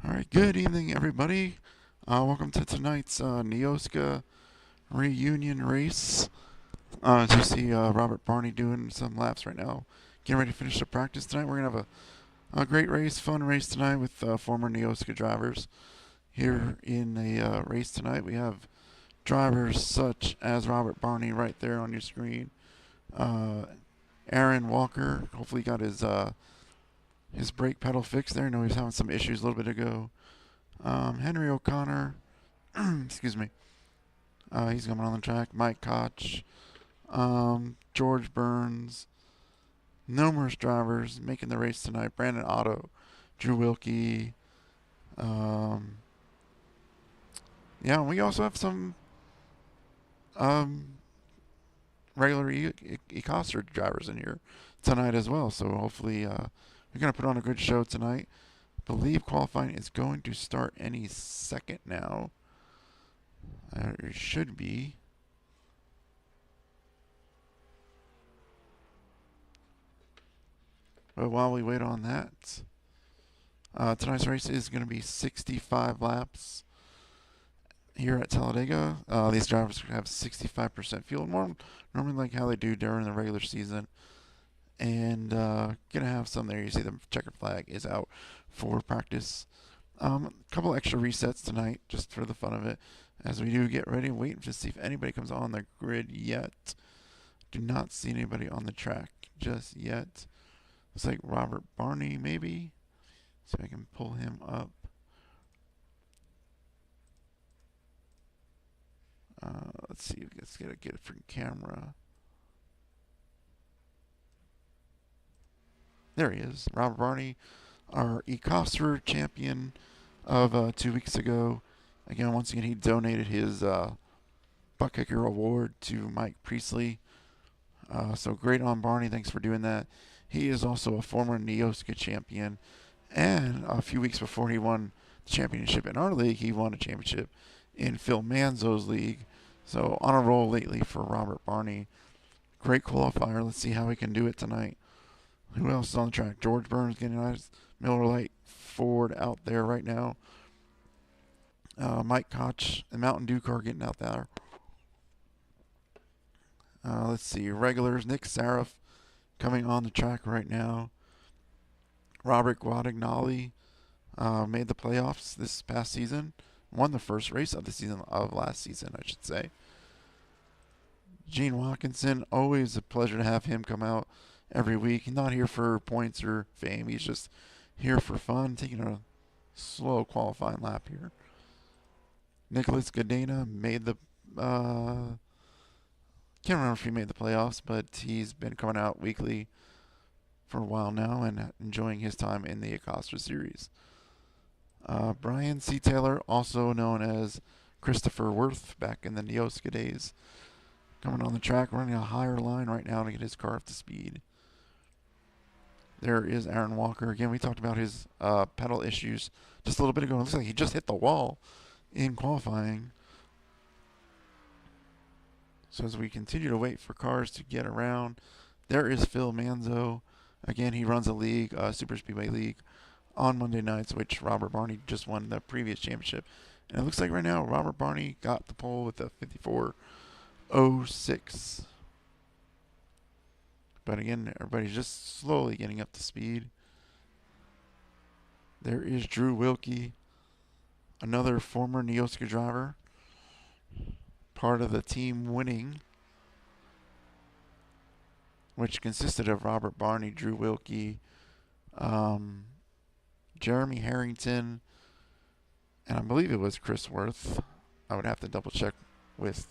Alright, good evening everybody. Welcome to tonight's Neosca reunion race. As you see Robert Barney doing some laps right now. Getting ready to finish the practice tonight. We're going to have a great race, fun race tonight with former Neosca drivers. Here in the race tonight we have drivers such as Robert Barney right there on your screen. Aaron Walker, hopefully got his brake pedal fixed there. I know he was having some issues a little bit ago. Henry O'Connor, excuse me, he's coming on the track. Mike Koch, George Burns, numerous drivers making the race tonight. Brandon Otto, Drew Wilkie. Yeah, we also have some um, regular ECOSRA drivers in here tonight as well. So hopefully we're going to put on a good show tonight. I believe qualifying is going to start any second now. It should be. But while we wait on that, tonight's race is going to be 65 laps here at Talladega. These drivers have 65% fuel, normally like how they do during the regular season. And going to have some there. You see the checkered flag is out for practice. A couple extra resets tonight, just for the fun of it, as we do get ready and wait to see if anybody comes on the grid yet. Do not see anybody on the track just yet. Looks like Robert Barney, maybe. See if I can pull him up. Let's see. Let's get a different camera. There he is. Robert Barney, our ECOSRA champion of 2 weeks ago. Again, once again, he donated his BUTTKICKER award to Mike Priestley. So great on Barney. Thanks for doing that. He is also a former Neosca champion. And a few weeks before he won the championship in our league, he won a championship in Phil Manzo's league. So on a roll lately for Robert Barney. Great qualifier. Let's see how he can do it tonight. Who else is on the track? George Burns getting nice. Miller Lite Ford out there right now. Mike Koch and Mountain Dew car getting out there. Let's see. Regulars. Nick Saraf coming on the track right now. Robert Guadagnoli made the playoffs this past season. Won the first race of the season of last season, I should say. Gene Watkinson, always a pleasure to have him come out every week. He's not here for points or fame. He's just here for fun, taking a slow qualifying lap here. Nicholas Gadena made the can't remember if he made the playoffs, but he's been coming out weekly for a while now and enjoying his time in the ECOSRA series. Brian C. Taylor, also known as Christopher Worth back in the Neosca days, coming on the track, running a higher line right now to get his car up to speed. There is Aaron Walker. Again, we talked about his pedal issues just a little bit ago. It looks like he just hit the wall in qualifying. So as we continue to wait for cars to get around, there is Phil Manzo. Again, he runs a league, Super Speedway League, on Monday nights, which Robert Barney just won the previous championship. And it looks like right now Robert Barney got the pole with a 54.06. But again, everybody's just slowly getting up to speed. There is Drew Wilkie, another former Neosca driver, part of the team winning, which consisted of Robert Barney, Drew Wilkie, Jeremy Harrington, and I believe it was Chris Worth. I would have to double check with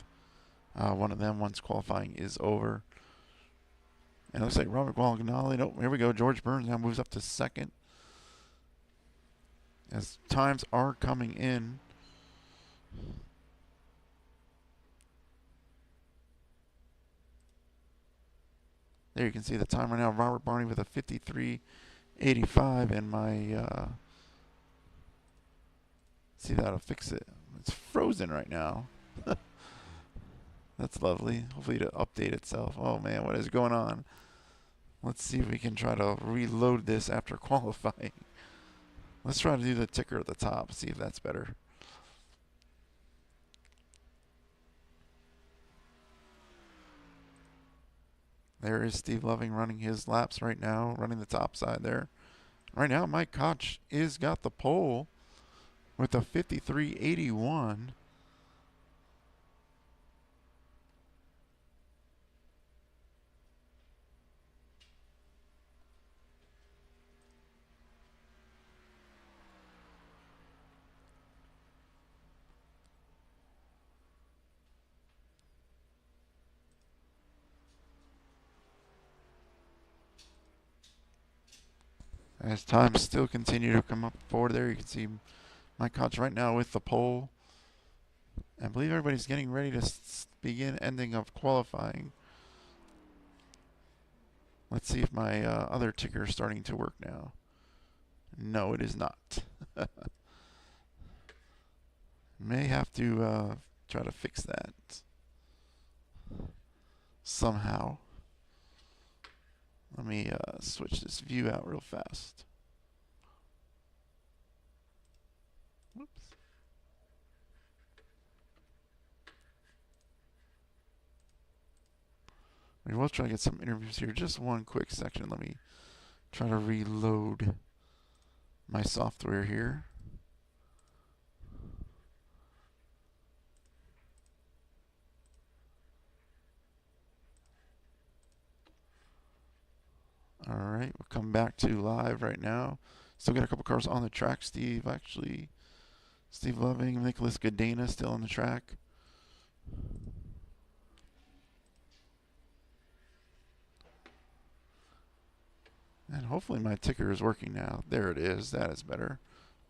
one of them once qualifying is over. And it looks like Robert Guadagnoli. Nope, here we go. George Burns now moves up to second. As times are coming in. There you can see the time right now. Robert Barney with a 53.85, and my see that'll fix it. It's frozen right now. That's lovely. Hopefully to update itself. Oh man, what is going on? Let's see if we can try to reload this after qualifying. Let's try to do the ticker at the top, see if that's better. There is Steve Loving running his laps right now, running the top side there. Right now, Mike Koch is got the pole with a 53.81. As times still continue to come up forward there, you can see Mike Koch right now with the pole. I believe everybody's getting ready to begin ending of qualifying. Let's see if my other ticker is starting to work now. No, it is not. May have to try to fix that somehow. Let me switch this view out real fast. Whoops. We will try to get some interviews here. Just one quick section. Let me try to reload my software here. All right, we'll come back to live right now. Still got a couple cars on the track. Steve Loving, Nicholas Godena still on the track. And hopefully my ticker is working now. There it is. That is better.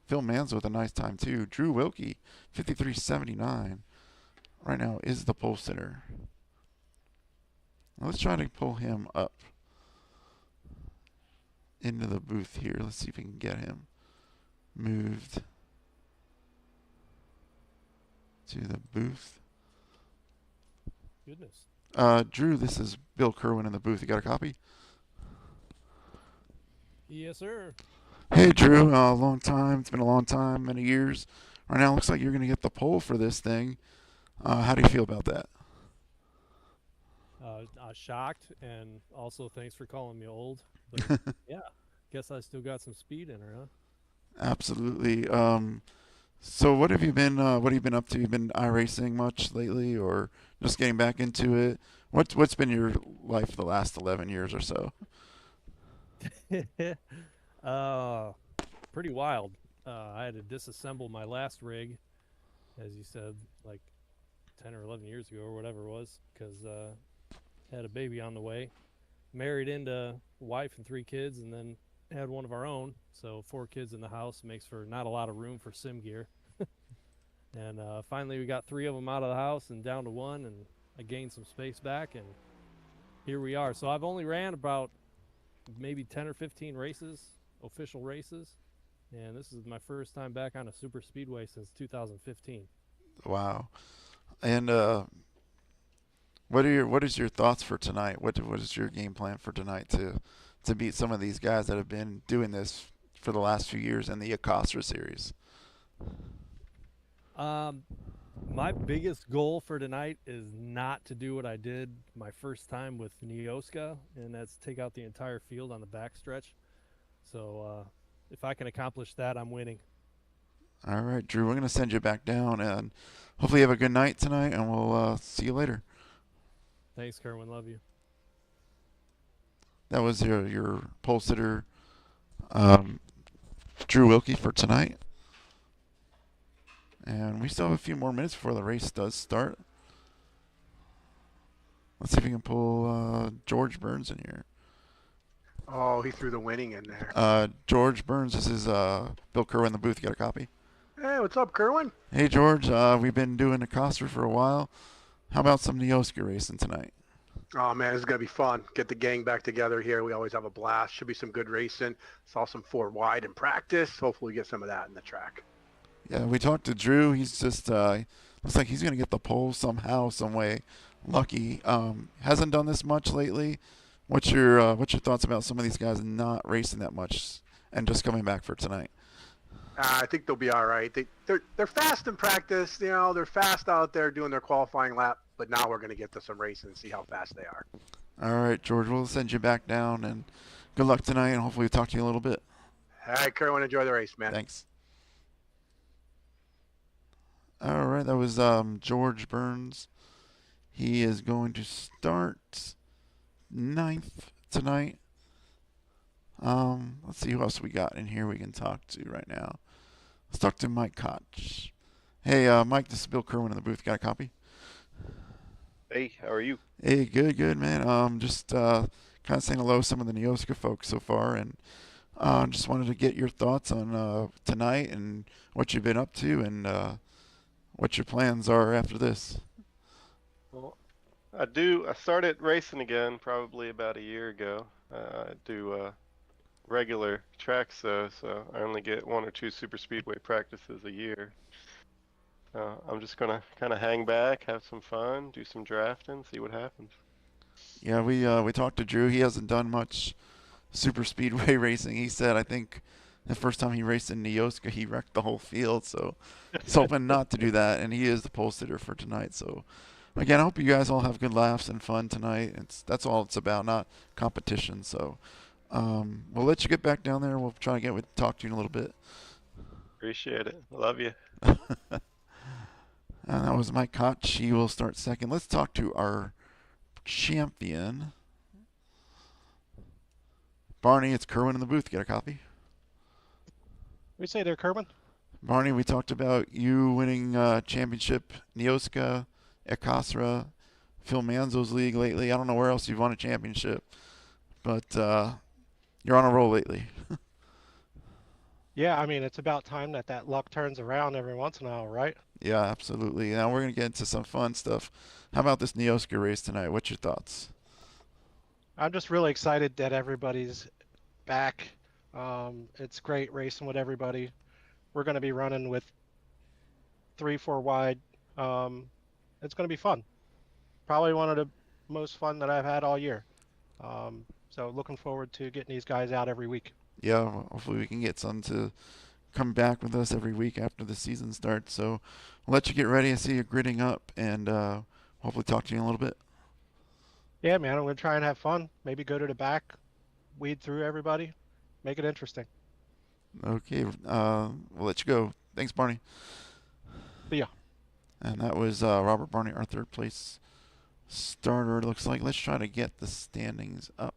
Phil Manzo with a nice time too. Drew Wilkie, 53.79. Right now is the pole sitter. Now let's try to pull him up into the booth here. Let's see if we can get him moved to the booth. Goodness. Drew, this is Bill Kerwin in the booth. You got a copy? Yes, sir. Hey, Drew. Long time. It's been a long time, many years. Right now, it looks like you're going to get the pole for this thing. How do you feel about that? Shocked, and also thanks for calling me old. But yeah, guess I still got some speed in her, huh? Absolutely. So what have you been up to? You've been iRacing much lately, or just getting back into it? What's been your life the last 11 years or so? uh, Pretty wild. I had to disassemble my last rig, as you said, like 10 or 11 years ago or whatever it was, because had a baby on the way. Married into a wife and 3 kids, and then had one of our own. So 4 kids in the house makes for not a lot of room for sim gear. And finally we got 3 of them out of the house and down to 1, and I gained some space back, and here we are. So I've only ran about maybe 10 or 15 races, official races, and this is my first time back on a super speedway since 2015. Wow. And what is your thoughts for tonight? What is your game plan for tonight to beat some of these guys that have been doing this for the last few years in the ECOSRA series? My biggest goal for tonight is not to do what I did my first time with Neosca, and that's take out the entire field on the backstretch. So if I can accomplish that, I'm winning. All right, Drew, we're going to send you back down, and hopefully you have a good night tonight, and we'll see you later. Thanks, Kerwin. Love you. That was your pole sitter, Drew Wilkie, for tonight. And we still have a few more minutes before the race does start. Let's see if we can pull George Burns in here. Oh, he threw the winning in there. George Burns, this is Bill Kerwin in the booth. You got a copy? Hey, what's up, Kerwin? Hey, George. We've been doing the Coster for a while. How about some Neosca racing tonight? Oh, man, this is going to be fun. Get the gang back together here. We always have a blast. Should be some good racing. Saw some 4 wide in practice. Hopefully get some of that in the track. Yeah, we talked to Drew. He's just looks like he's going to get the pole somehow, some way. Lucky. Hasn't done this much lately. What's your thoughts about some of these guys not racing that much and just coming back for tonight? I think they'll be all right. They're fast in practice. You know, they're fast out there doing their qualifying lap. But now we're going to get to some racing and see how fast they are. All right, George, we'll send you back down, and good luck tonight, and hopefully we'll talk to you in a little bit. All right, Kerwin, enjoy the race, man. Thanks. All right, that was George Burns. He is going to start ninth tonight. Let's see who else we got in here we can talk to right now. Let's talk to Mike Koch. Hey, Mike, this is Bill Kerwin in the booth. Got a copy? Hey, how are you? Hey, good, man. Just kind of saying hello to some of the Neosca folks so far, and just wanted to get your thoughts on tonight and what you've been up to and what your plans are after this. Well, I started racing again probably about a year ago. I do regular tracks though, so I only get 1 or 2 super speedway practices a year. I'm just gonna kind of hang back, have some fun, do some drafting, see what happens. Yeah, we talked to Drew. He hasn't done much super speedway racing. He said I think the first time he raced in Neosca, he wrecked the whole field. So he's hoping not to do that, and he is the pole sitter for tonight. So again, I hope you guys all have good laughs and fun tonight. That's all it's about, not competition. So we'll let you get back down there. We'll try to talk to you in a little bit. Appreciate it. Love you. And that was Mike Koch. He will start second. Let's talk to our champion, Barney. It's Kerwin in the booth. Get a copy? We say there, Kerwin. Barney, we talked about you winning championship, Neosca, ECOSRA, Phil Manzo's league lately. I don't know where else you've won a championship, but you're on a roll lately. Yeah, I mean, it's about time that luck turns around every once in a while, right? Yeah, absolutely. Now we're going to get into some fun stuff. How about this Neosca race tonight? What's your thoughts? I'm just really excited that everybody's back. It's great racing with everybody. We're going to be running with 3, 4 wide. It's going to be fun. Probably one of the most fun that I've had all year. So looking forward to getting these guys out every week. Yeah, hopefully we can get some to come back with us every week after the season starts. So we'll let you get ready. I see you gritting up, and hopefully talk to you in a little bit. Yeah, man, I'm going to try and have fun. Maybe go to the back, weed through everybody, make it interesting. Okay, we'll let you go. Thanks, Barney. See ya. And that was Robert Barney, our third place starter, it looks like. Let's try to get the standings up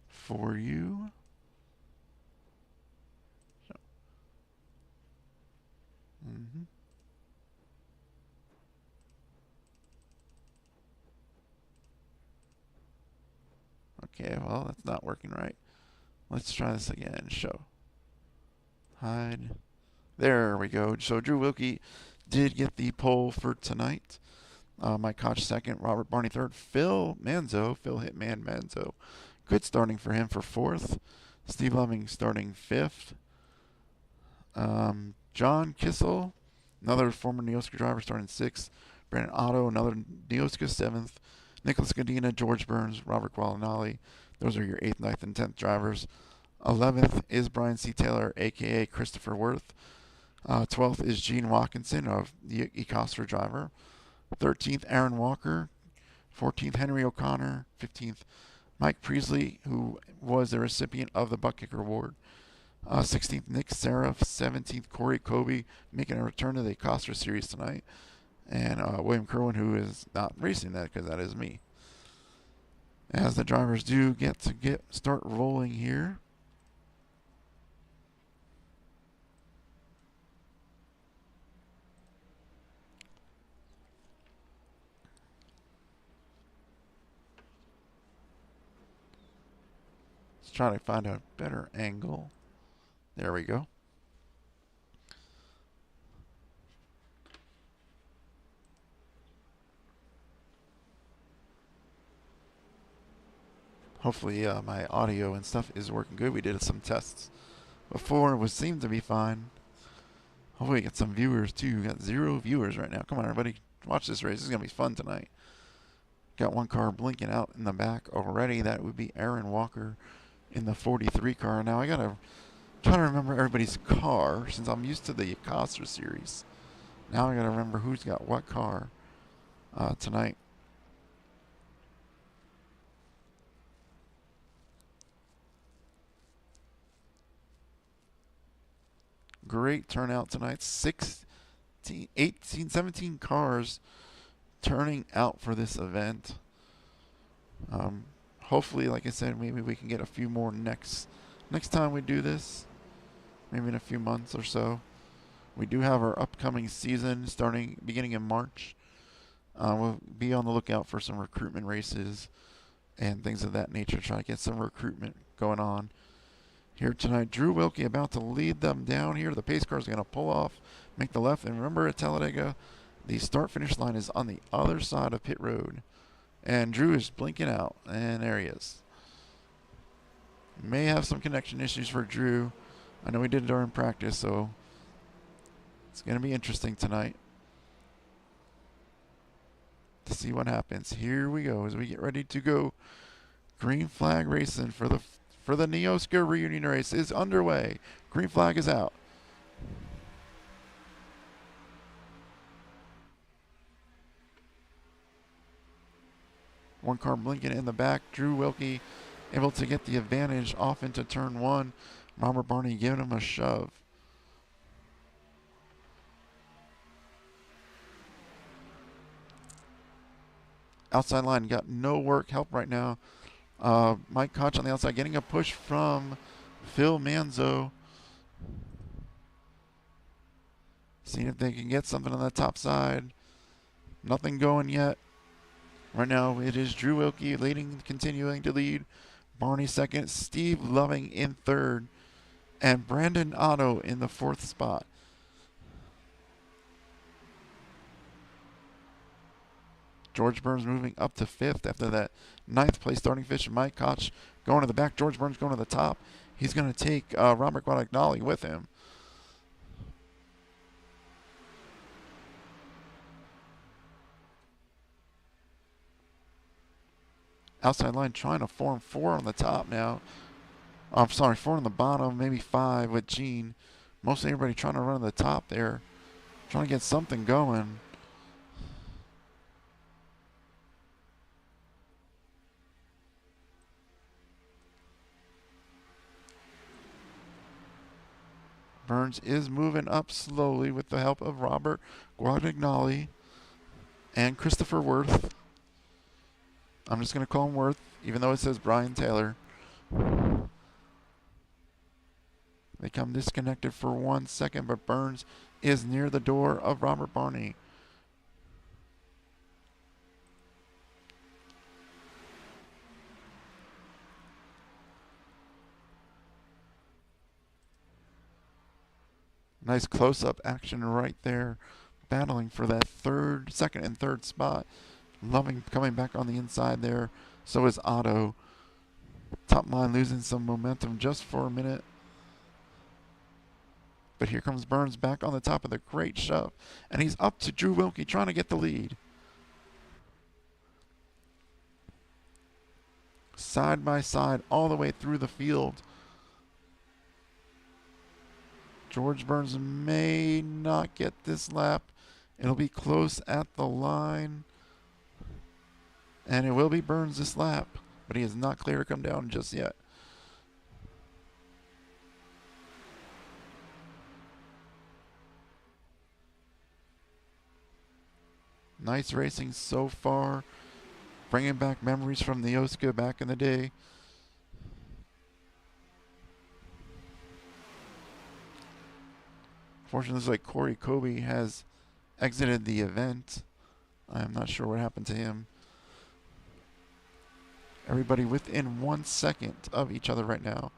for you. Mm-hmm. Okay, well, that's not working right. Let's try this again. Show. Hide. There we go. So Drew Wilkie did get the pole for tonight. Mike Koch second. Robert Barney third. Phil Hitman Manzo. Good starting for him for fourth. Steve Loving starting fifth. John Kissel, another former Neosca driver, starting sixth. Brandon Otto, another Neosca, seventh. Nicholas Godina, George Burns, Robert Gualinali. Those are your 8th, 9th, and 10th drivers. 11th is Brian C. Taylor, a.k.a. Christopher Worth. 12th is Gene Watkinson, of the ECOSRA driver. 13th, Aaron Walker. 14th, Henry O'Connor. 15th, Mike Priestley, who was the recipient of the BUTTKICKER Award. 16th, Nick Seraph. 17th, Corey Kobe, making a return to the ECOSRA series tonight. And William Kerwin, who is not racing that because that is me. As the drivers do start rolling here. Let's try to find a better angle. There we go. Hopefully my audio and stuff is working good. We did some tests before. It seemed to be fine. Hopefully we get some viewers too. We got 0 viewers right now. Come on, everybody. Watch this race. This is going to be fun tonight. Got one car blinking out in the back already. That would be Aaron Walker in the 43 car. Now I got to trying to remember everybody's car since I'm used to the ECOSRA series. Now I gotta remember who's got what car tonight. Great turnout tonight. 16, 18, 17 cars turning out for this event. Hopefully, like I said, maybe we can get a few more next time we do this. Maybe in a few months or so. We do have our upcoming season beginning in March. We'll be on the lookout for some recruitment races and things of that nature. Try to get some recruitment going on here tonight. Drew Wilkie about to lead them down here. The pace car is going to pull off, make the left. And remember at Talladega, the start-finish line is on the other side of pit road. And Drew is blinking out. And there he is. May have some connection issues for Drew. I know he did it during practice, so it's going to be interesting tonight to see what happens. Here we go as we get ready to go. Green flag racing for the Neosca reunion race is underway. Green flag is out. One car blinking in the back. Drew Wilkie able to get the advantage off into turn one. Robert Barney giving him a shove. Outside line got no work help right now. Mike Koch on the outside getting a push from Phil Manzo. Seeing if they can get something on the top side. Nothing going yet. Right now it is Drew Wilkie leading, continuing to lead. Barney second, Steve Loving in third, and Brandon Otto in the fourth spot. George Burns moving up to fifth after that ninth place starting fish. Mike Koch going to the back. George Burns going to the top. He's going to take Robert Guadagnoli with him. Outside line trying to form four on the top now. I'm sorry, four on the bottom, maybe five with Gene. Mostly everybody trying to run on the top there. Trying to get something going. Burns is moving up slowly with the help of Robert Guadagnoli and Christopher Worth. I'm just going to call him Worth, even though it says Brian Taylor. They come disconnected for 1 second, but Burns is near the door of Robert Barney. Nice close-up action right there, battling for that second and third spot. Loving coming back on the inside there. So is Otto. Top line losing some momentum just for a minute. But here comes Burns back on the top of the great shove. And he's up to Drew Wilkie trying to get the lead. Side by side all the way through the field. George Burns may not get this lap. It'll be close at the line. And it will be Burns this lap. But he is not clear to come down just yet. Nice racing so far. Bringing back memories from Neosca back in the day. Fortunately, it looks like Corey Kobe has exited the event. I'm not sure what happened to him. Everybody within 1 second of each other right now.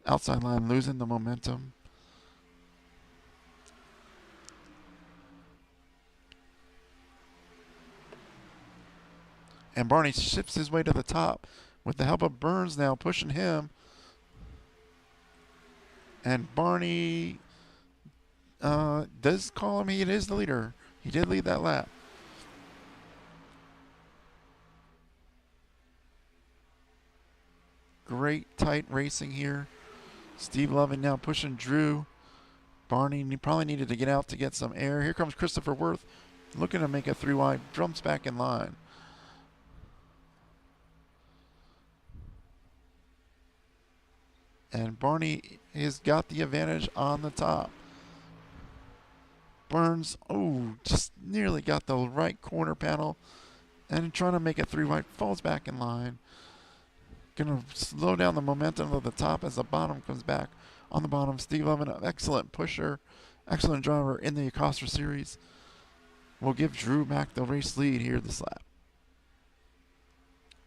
Outside line losing the momentum. And Barney shifts his way to the top with the help of Burns now pushing him. And Barney does call him. He is the leader. He did lead that lap. Great tight racing here. Steve Loving now pushing Drew. Barney probably needed to get out to get some air. Here comes Christopher Worth, looking to make a 3 wide. Jumps back in line. And Barney has got the advantage on the top. Burns, just nearly got the right corner panel. And trying to make it 3 wide, falls back in line. Gonna slow down the momentum of the top as the bottom comes back. On the bottom, Steve Lovin, an excellent pusher, excellent driver in the ECOSRA series. Will give Drew back the race lead here this lap.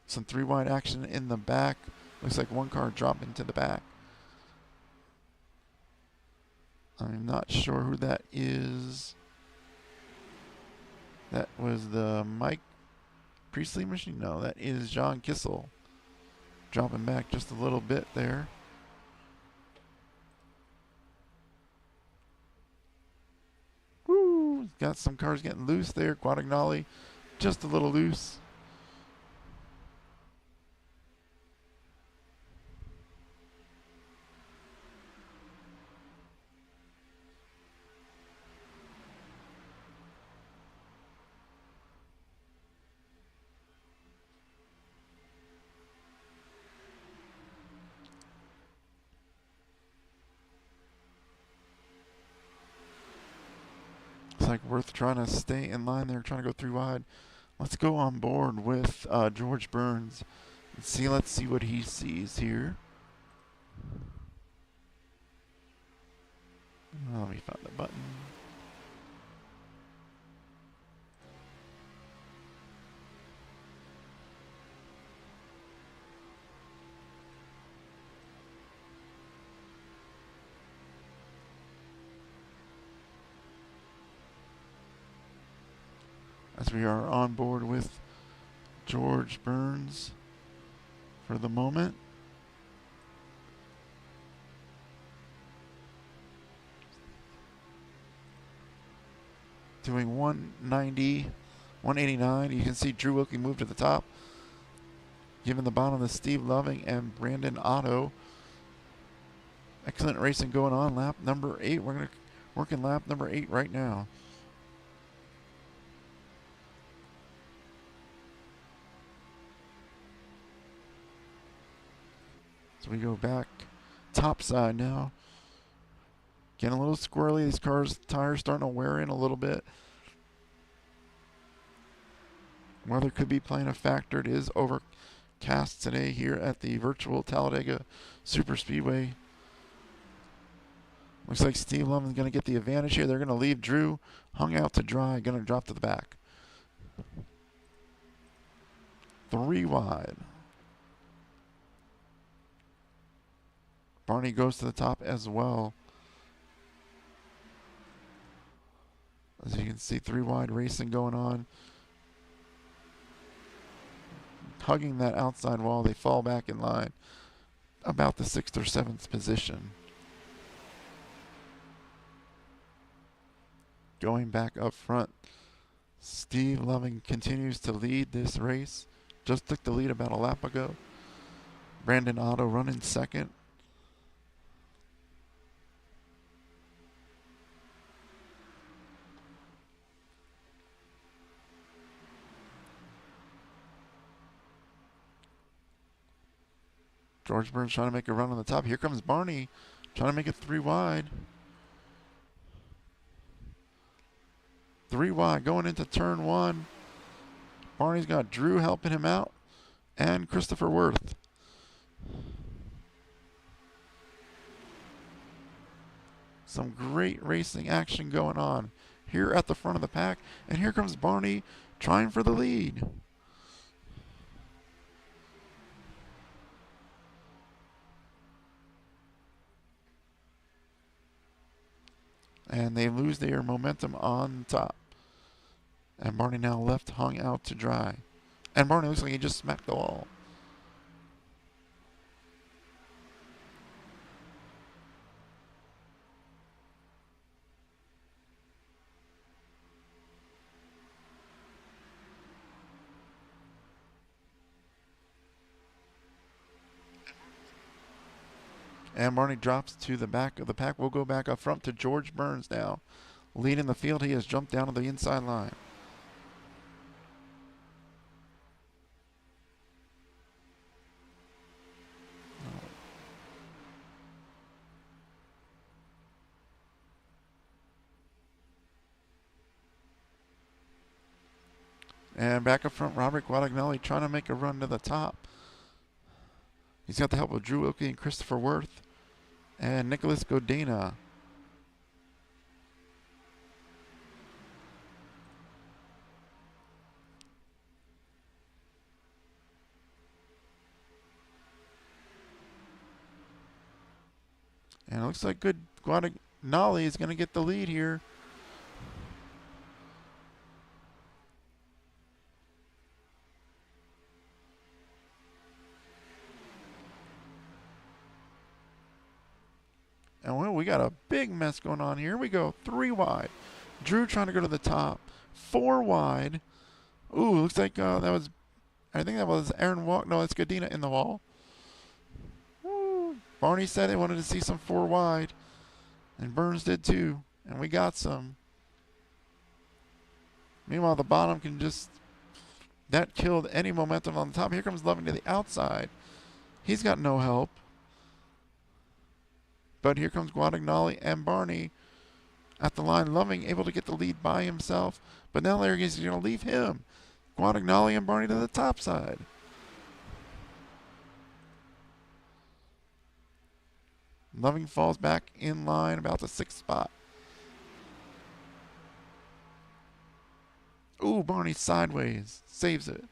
Some 3 wide action in the back. Looks like one car dropped into the back. I'm not sure who that is. That was the Mike Priestley machine? No, that is John Kissel. Dropping back just a little bit there. Woo! Got some cars getting loose there. Guadagnoli just a little loose. It's like Worth trying to stay in line there, trying to go 3 wide. Let's go on board with George Burns and see. Let's see what he sees here. Let me find the button. As we are on board with George Burns for the moment. Doing 190, 189. You can see Drew Wilkie move to the top. Giving the bottom to Steve Loving and Brandon Otto. Excellent racing going on. Lap number 8. We're going to work in lap number 8 right now. So we go back top side now. Getting a little squirrely. These cars' tires starting to wear in a little bit. Weather could be playing a factor. It is overcast today here at the virtual Talladega Super Speedway. Looks like Steve Lovin's going to get the advantage here. They're going to leave Drew hung out to dry. Going to drop to the back. 3 wide. Barney goes to the top as well. As you can see, 3 wide racing going on. Hugging that outside wall, they fall back in line. About the 6th or 7th position. Going back up front, Steve Loving continues to lead this race. Just took the lead about a lap ago. Brandon Otto running second. George Burns trying to make a run on the top. Here comes Barney trying to make it 3 wide. 3 wide going into turn 1. Barney's got Drew helping him out and Christopher Worth. Some great racing action going on here at the front of the pack. And here comes Barney trying for the lead. And they lose their momentum on top. And Barney now left hung out to dry. And Barney looks like he just smacked the wall. And Barney drops to the back of the pack. We'll go back up front to George Burns now. Leading the field, he has jumped down to the inside line. And back up front, Robert Guadagnoli trying to make a run to the top. He's got the help of Drew Wilkie and Christopher Worth and Nicholas Godina. And it looks like good Guadagnoli is going to get the lead here. And well, we got a big mess going on here. We go 3 wide. Drew trying to go to the top. 4 wide. Ooh, looks like that was, I think that was Aaron Walk. No, it's Godina in the wall. Ooh. Barney said he wanted to see some 4 wide. And Burns did too. And we got some. Meanwhile, the bottom can just, that killed any momentum on the top. Here comes Loving to the outside. He's got no help. But here comes Guadagnoli and Barney at the line. Loving able to get the lead by himself. But now Larry is going to leave him. Guadagnoli and Barney to the top side. Loving falls back in line about the 6th spot. Ooh, Barney sideways. Saves it.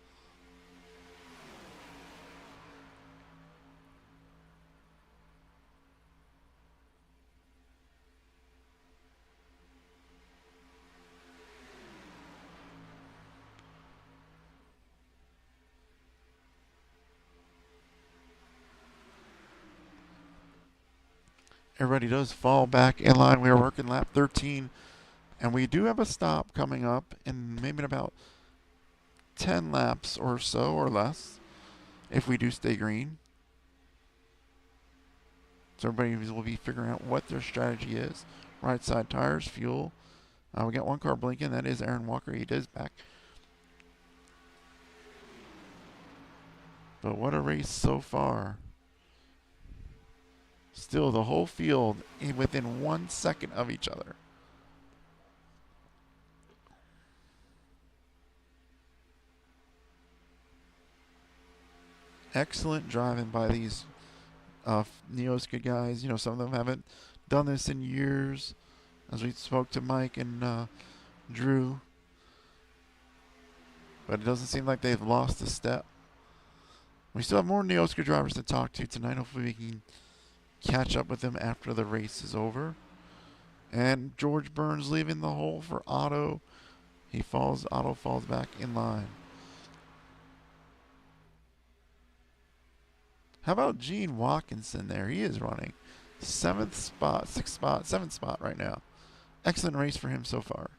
Everybody does fall back in line. We are working lap 13. And we do have a stop coming up in maybe about 10 laps or so or less if we do stay green. So everybody will be figuring out what their strategy is. Right side tires, fuel. We got one car blinking. That is Aaron Walker. He is back. But what a race so far. Still the whole field within 1 second of each other. Excellent driving by these Neosca guys. You know, some of them haven't done this in years. As we spoke to Mike and Drew. But it doesn't seem like they've lost a step. We still have more Neosca drivers to talk to tonight. Hopefully we can catch up with them after the race is over. And George Burns leaving the hole for Otto. Otto falls back in line. How about Gene Watkinson there? He is running 7th spot, 6th spot, 7th spot right now. Excellent race for him so far.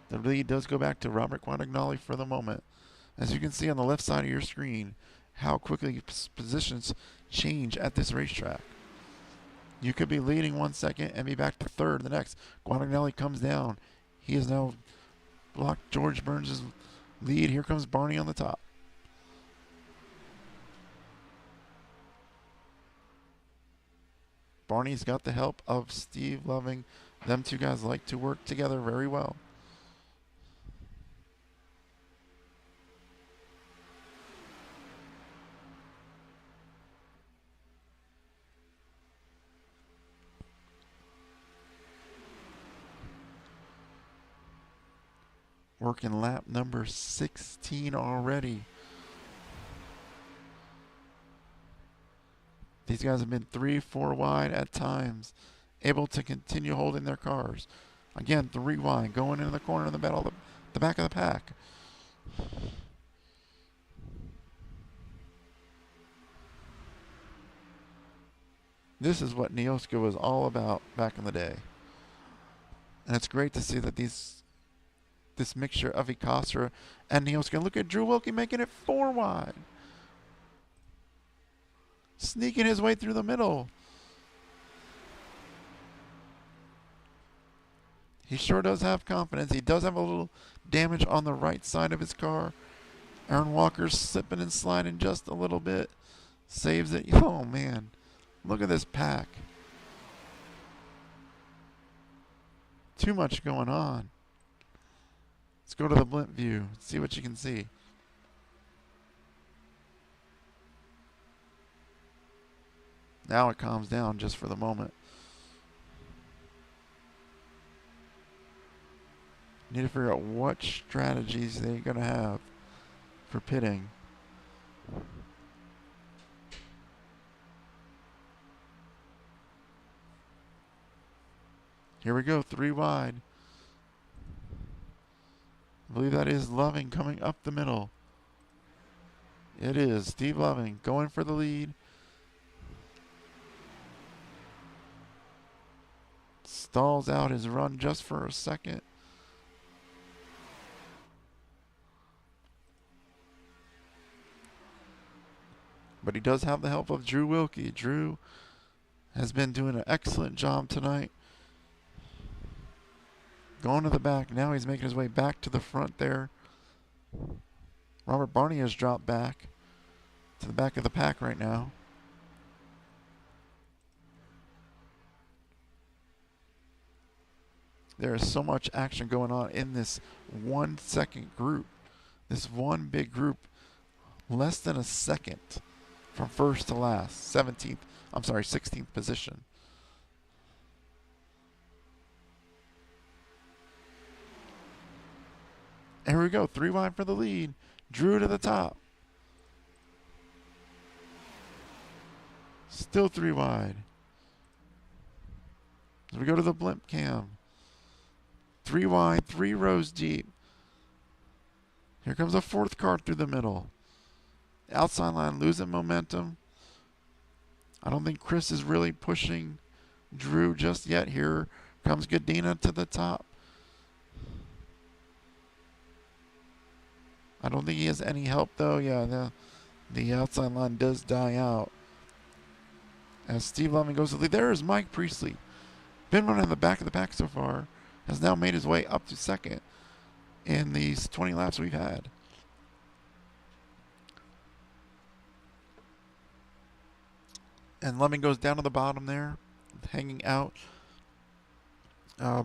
The lead does go back to Robert Guadagnoli for the moment. As you can see on the left side of your screen, how quickly positions change at this racetrack. You could be leading 1 second and be back to 3rd the next. Guadagnoli comes down. He has now blocked George Burns' lead. Here comes Barney on the top. Barney's got the help of Steve Loving. Them two guys like to work together very well. Working lap number 16 already. These guys have been 3, 4 wide at times, able to continue holding their cars. Again, 3 wide, going into the corner in the middle, the back of the pack. This is what Neosca was all about back in the day. And it's great to see that this mixture of ECOSRA and Neosca. Look at Drew Wilkie making it 4 wide. Sneaking his way through the middle. He sure does have confidence. He does have a little damage on the right side of his car. Aaron Walker's slipping and sliding just a little bit. Saves it. Oh, man. Look at this pack. Too much going on. Let's go to the blimp view. See what you can see. Now it calms down just for the moment. Need to figure out what strategies they're going to have for pitting. Here we go, 3 wide. I believe that is Loving coming up the middle. It is Steve Loving going for the lead. Stalls out his run just for a second. But he does have the help of Drew Wilkie. Drew has been doing an excellent job tonight. Going to the back. Now he's making his way back to the front there. Robert Barney has dropped back to the back of the pack right now. There is so much action going on in this 1 second group. This one big group, less than a second from first to last. 16th position. And here we go, 3 wide for the lead. Drew to the top. Still 3 wide. As we go to the blimp cam. 3 wide, 3 rows deep. Here comes a 4th car through the middle. Outside line losing momentum. I don't think Chris is really pushing Drew just yet. Here comes Godina to the top. I don't think he has any help though. Yeah, the outside line does die out. As Steve Loving goes to the lead. There is Mike Priestley. Been running in the back of the pack so far. Has now made his way up to second in these 20 laps we've had. And Loving goes down to the bottom there, hanging out.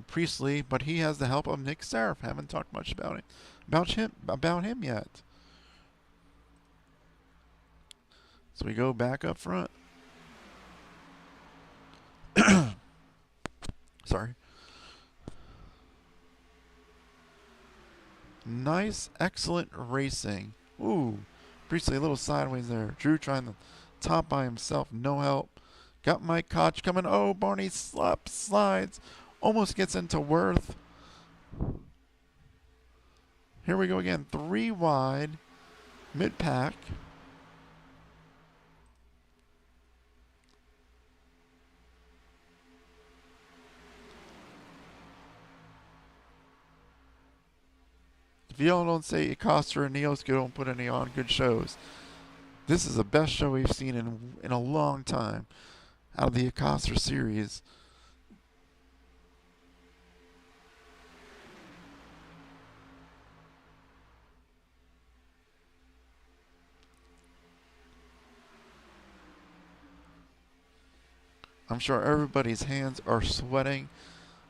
Priestley, but he has the help of Nick Seraph. Haven't talked much about him yet. So we go back up front. Sorry. Nice, excellent racing. Ooh, Priestley a little sideways there. Drew trying to top by himself, no help. Got Mike Koch coming. Oh, Barney slides. Almost gets into Worth. Here we go again. 3 wide. Mid-pack. If y'all don't say ECOSRA and Neosca don't put any on good shows, this is the best show we've seen in a long time out of the ECOSRA series. I'm sure everybody's hands are sweating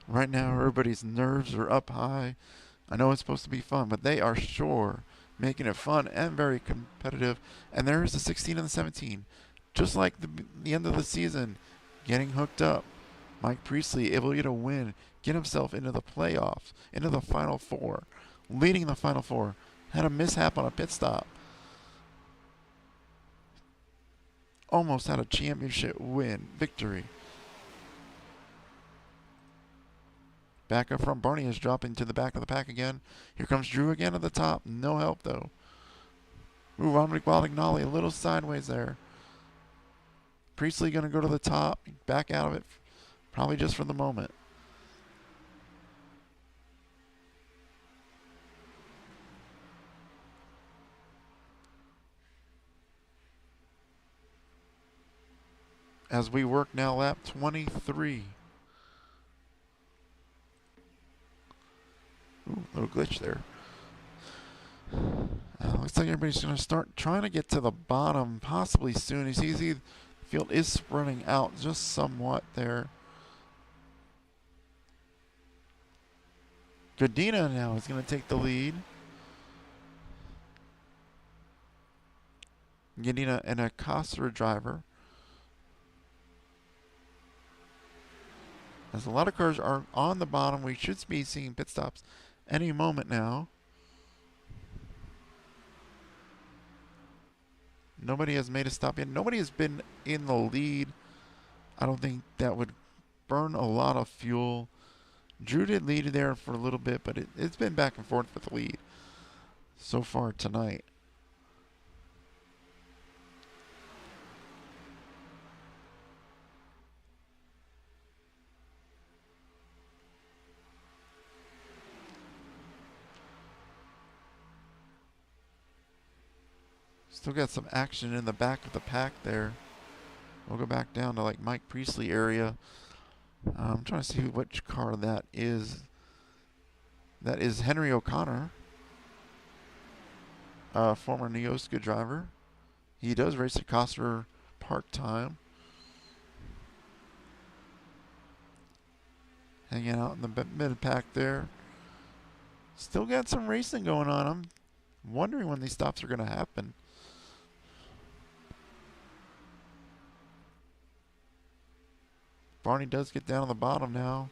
right now. Everybody's nerves are up high. I know it's supposed to be fun, but they are sure making it fun and very competitive. And there's the 16 and the 17. Just like the end of the season, getting hooked up. Mike Priestley able to get a win, get himself into the playoffs, into the Final Four, leading the Final Four. Had a mishap on a pit stop. Almost had a championship victory. Back up front, Barney is dropping to the back of the pack again. Here comes Drew again at the top. No help though. Ooh, Romanic Walignali a little sideways there. Priestley going to go to the top, back out of it, probably just for the moment. as we work now lap 23. Ooh, little glitch there. Looks like everybody's going to start trying to get to the bottom possibly soon. You see the field is spreading out just somewhat there. Godina now is going to take the lead. Godina and a ECOSRA driver. As a lot of cars are on the bottom, we should be seeing pit stops any moment now. Nobody has made a stop yet. Nobody has been in the lead. I don't think that would burn a lot of fuel. Drew did lead there for a little bit, but it's been back and forth with the lead so far tonight. Still got some action in the back of the pack there. We'll go back down to like Mike Priestley area. I'm trying to see which car that is. That is Henry O'Connor, former Neosca driver. He does race at ECOSRA part-time. Hanging out in the mid-pack there. Still got some racing going on. I'm wondering when these stops are going to happen. Barney does get down on the bottom now.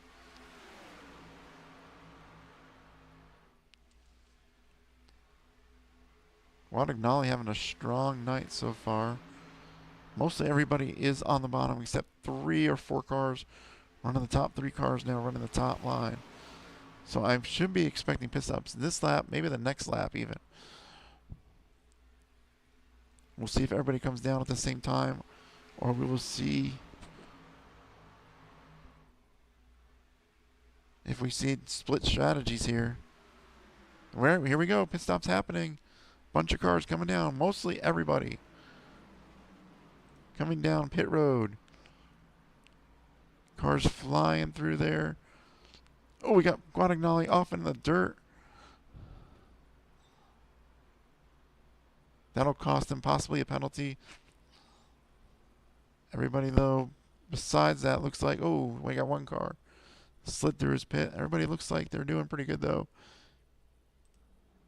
Guadagnoli having a strong night so far. Mostly everybody is on the bottom except 3 or 4 cars running the top 3 cars now running the top line. So I should be expecting pit stops this lap, maybe the next lap even. We'll see if everybody comes down at the same time, or we will see if we see split strategies here. Here we go, pit stops happening. Bunch of cars coming down, mostly everybody coming down pit road. Cars flying through there. Oh, we got Guadagnoli off in the dirt. That'll cost him possibly a penalty. Everybody, though, besides that, looks like, oh, we got one car slid through his pit. Everybody looks like they're doing pretty good, though.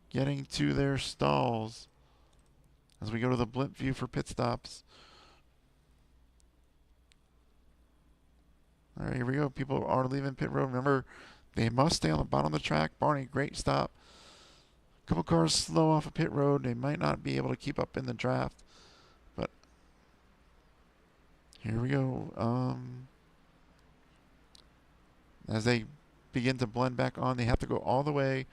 Getting to their stalls as we go to the blimp view for pit stops. All right, here we go. People are leaving pit road. Remember, they must stay on the bottom of the track. Barney, great stop. A couple cars slow off a pit road. They might not be able to keep up in the draft. But here we go. As they begin to blend back on, they have to go all the way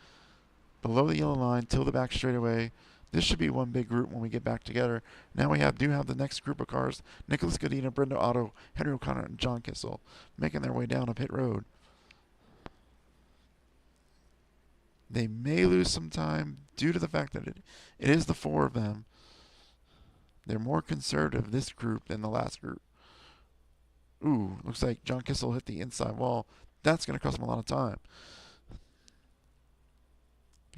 below the yellow line till the back straightaway. This should be one big group when we get back together. Now we do have the next group of cars. Nicholas Godina, Brenda Otto, Henry O'Connor, and John Kissel making their way down a pit road. They may lose some time due to the fact that it is the 4 of them. They're more conservative, this group, than the last group. Ooh, looks like John Kissel hit the inside wall. That's going to cost him a lot of time.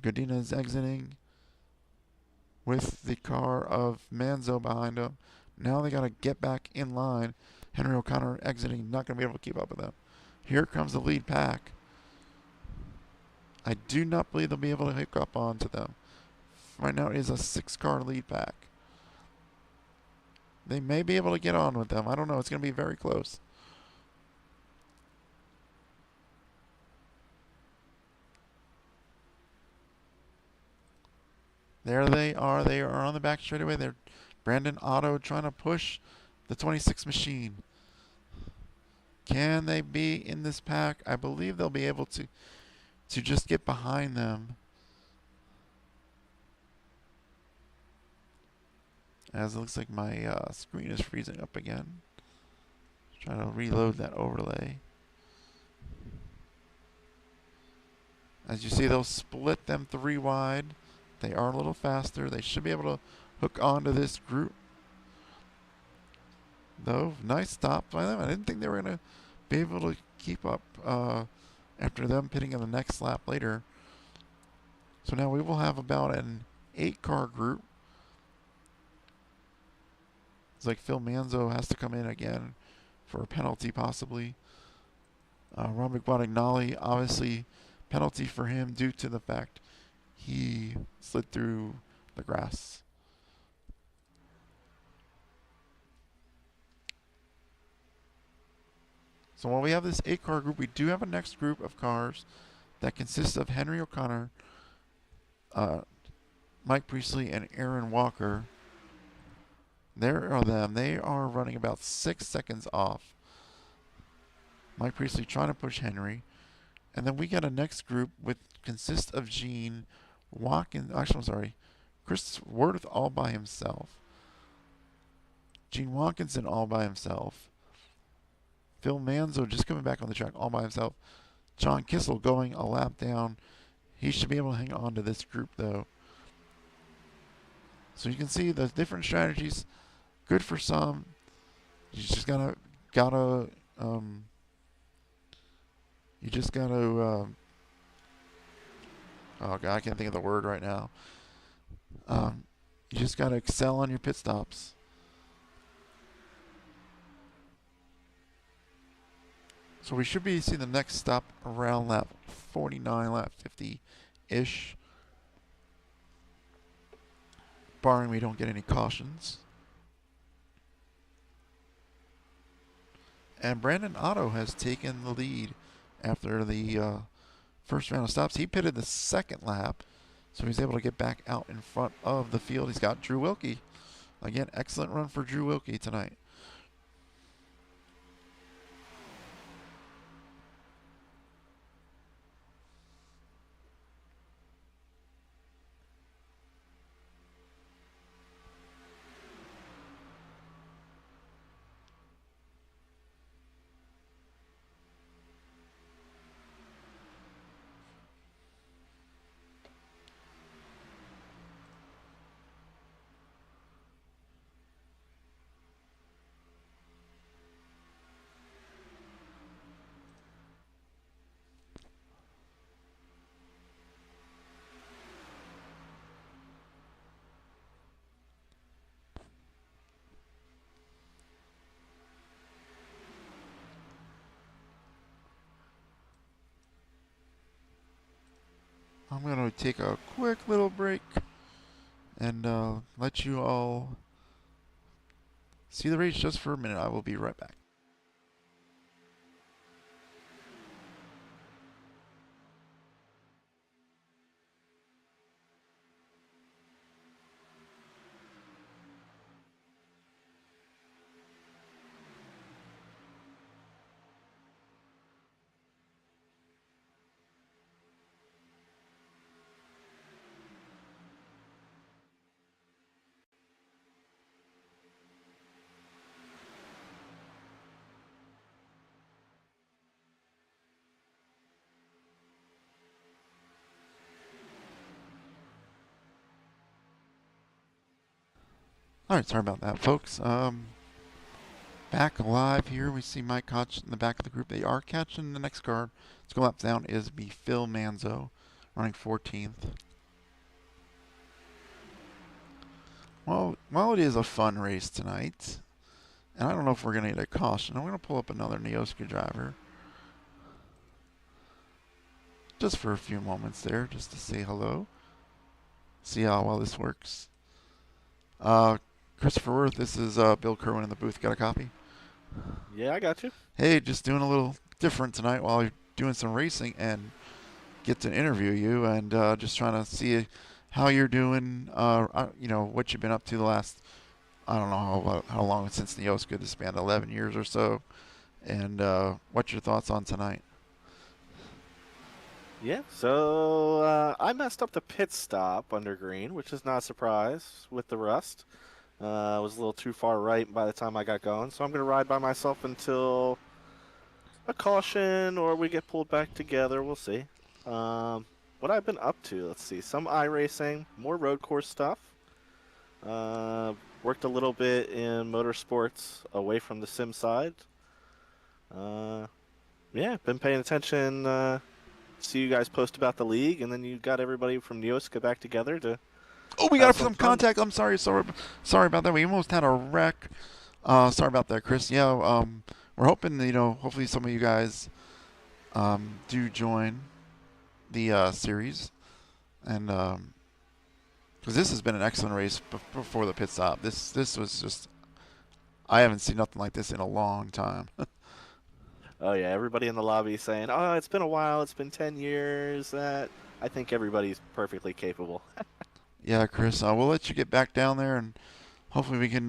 Godina is exiting with the car of Manzo behind him. Now they got to get back in line. Henry O'Connor exiting, not going to be able to keep up with them. Here comes the lead pack. I do not believe they'll be able to hook up onto them. Right now it is a 6-car lead pack. They may be able to get on with them. I don't know. It's going to be very close. There they are. They are on the back straightaway. They're Brandon Otto trying to push the 26 machine. Can they be in this pack? I believe they'll be able to just get behind them. As it looks like my screen is freezing up again. Trying to reload that overlay. As you see, they'll split them 3 wide. They are a little faster. They should be able to hook onto this group. though. Nice stop by them. I didn't think they were going to be able to keep up after them pitting in the next lap later. So now we will have about an 8-car group. It's like Phil Manzo has to come in again for a penalty possibly. Ron McBottignolli, obviously penalty for him due to the fact he slid through the grass. So while we have this 8-car group, we do have a next group of cars that consists of Henry O'Connor, Mike Priestley, and Aaron Walker. There are them. They are running about 6 seconds off. Mike Priestley trying to push Henry. And then we got a next group which consists of Gene Watkins. Actually, I'm sorry. Chris Worth all by himself. Gene Watkinson all by himself. Phil Manzo just coming back on the track all by himself. John Kissel going a lap down. He should be able to hang on to this group though. So you can see the different strategies. Good for some. You just gotta oh god, I can't think of the word right now. You just gotta excel on your pit stops. So we should be seeing the next stop around lap 49, lap 50-ish. Barring we don't get any cautions. And Brandon Otto has taken the lead after the first round of stops. He pitted the second lap, so he's able to get back out in front of the field. He's got Drew Wilkie. Again, excellent run for Drew Wilkie tonight. I'm going to take a quick little break and let you all see the race just for a minute. I will be right back. Alright, sorry about that, folks. Back alive here. We see Mike Koch in the back of the group. They are catching the next car. Let's go laps down is be Phil Manzo, running 14th. Well, while it is a fun race tonight, and I don't know if we're going to get a caution, I'm going to pull up another Neosca driver. Just for a few moments there, just to say hello. See how well this works. Christopher Worth, this is Bill Kerwin in the booth. Got a copy? Yeah, I got you. Hey, just doing a little different tonight while you're doing some racing and get to interview you and just trying to see how you're doing, you know, what you've been up to the last, I don't know how long since Neosca, this span 11 years or so, and what's your thoughts on tonight? Yeah, so I messed up the pit stop under green, which is not a surprise with the rust. I was a little too far right by the time I got going, so I'm going to ride by myself until a caution or we get pulled back together. We'll see. What I've been up to, let's see, some iRacing, more road course stuff. Worked a little bit in motorsports away from the sim side. Yeah, been paying attention. See you guys post about the league, and then you got everybody from Neosca back together to Oh, we have got some some fun. contact. I'm sorry about that. We almost had a wreck. Sorry about that, Chris. Yeah, we're hoping that, hopefully some of you guys do join the series, and because this has been an excellent race before the pit stop. This was just, I haven't seen nothing like this in a long time. Oh yeah, everybody in the lobby saying, "Oh, it's been a while. It's been 10 years." That I think everybody's perfectly capable. Yeah, Chris, we'll let you get back down there, and hopefully we can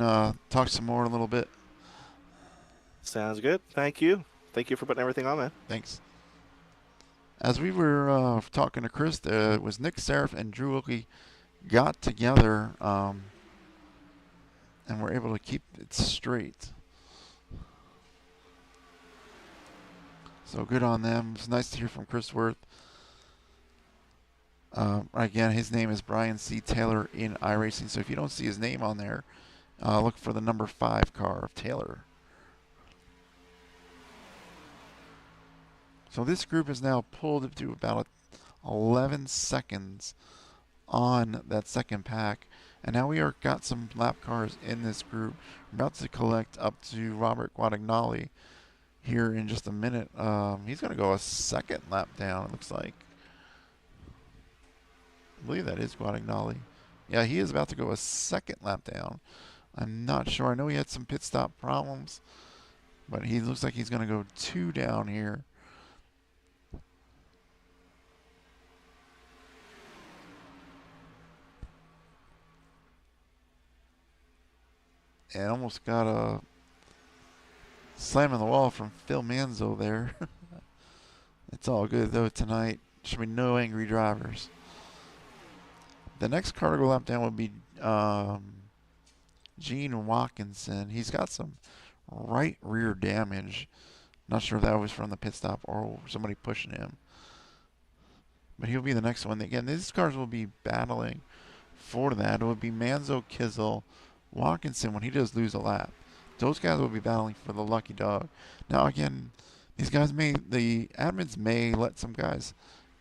talk some more in a little bit. Sounds good. Thank you. Thank you for putting everything on, man. Thanks. As we were talking to Chris, it was Nick Seraph and Drew Wilkie got together and were able to keep it straight. So good on them. It's nice to hear from Chris Worth. Again, his name is Brian C. Taylor in iRacing. So if you don't see his name on there, look for the number 5 car of Taylor. So this group is now pulled up to about 11 seconds on that second pack. And now we are got some lap cars in this group. We're about to collect up to Robert Guadagnoli here in just a minute. He's going to go a second lap down, it looks like. I believe that is Guadagnoli. Yeah, he is about to go a second lap down. I'm not sure. I know he had some pit stop problems, but he looks like he's going to go 2 down here. And almost got a slam in the wall from Phil Manzo there. It's all good though tonight. Should be no angry drivers. The next car to go lap down would be Gene Watkinson. He's got some right rear damage. Not sure if that was from the pit stop or somebody pushing him. But he'll be the next one. Again, these cars will be battling for that. It would be Manzo, Kizel, Watkinson when he does lose a lap. Those guys will be battling for the lucky dog. Now again, the admins may let some guys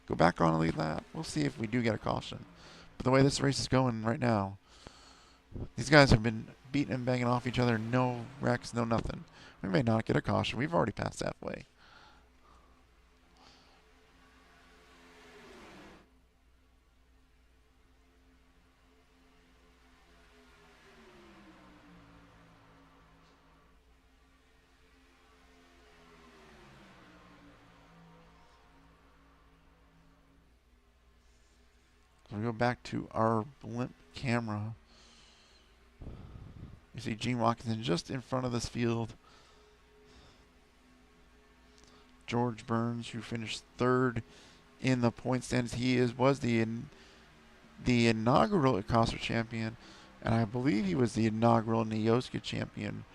go back on a lead lap. We'll see if we do get a caution. But the way this race is going right now, these guys have been beating and banging off each other. No wrecks, no nothing. We may not get a caution. We've already passed halfway. So we go back to our blimp camera. You see Gene Watkinson just in front of this field. George Burns, who finished 3rd in the point standings. He was the inaugural ECOSRA champion, and I believe he was the inaugural Neosca champion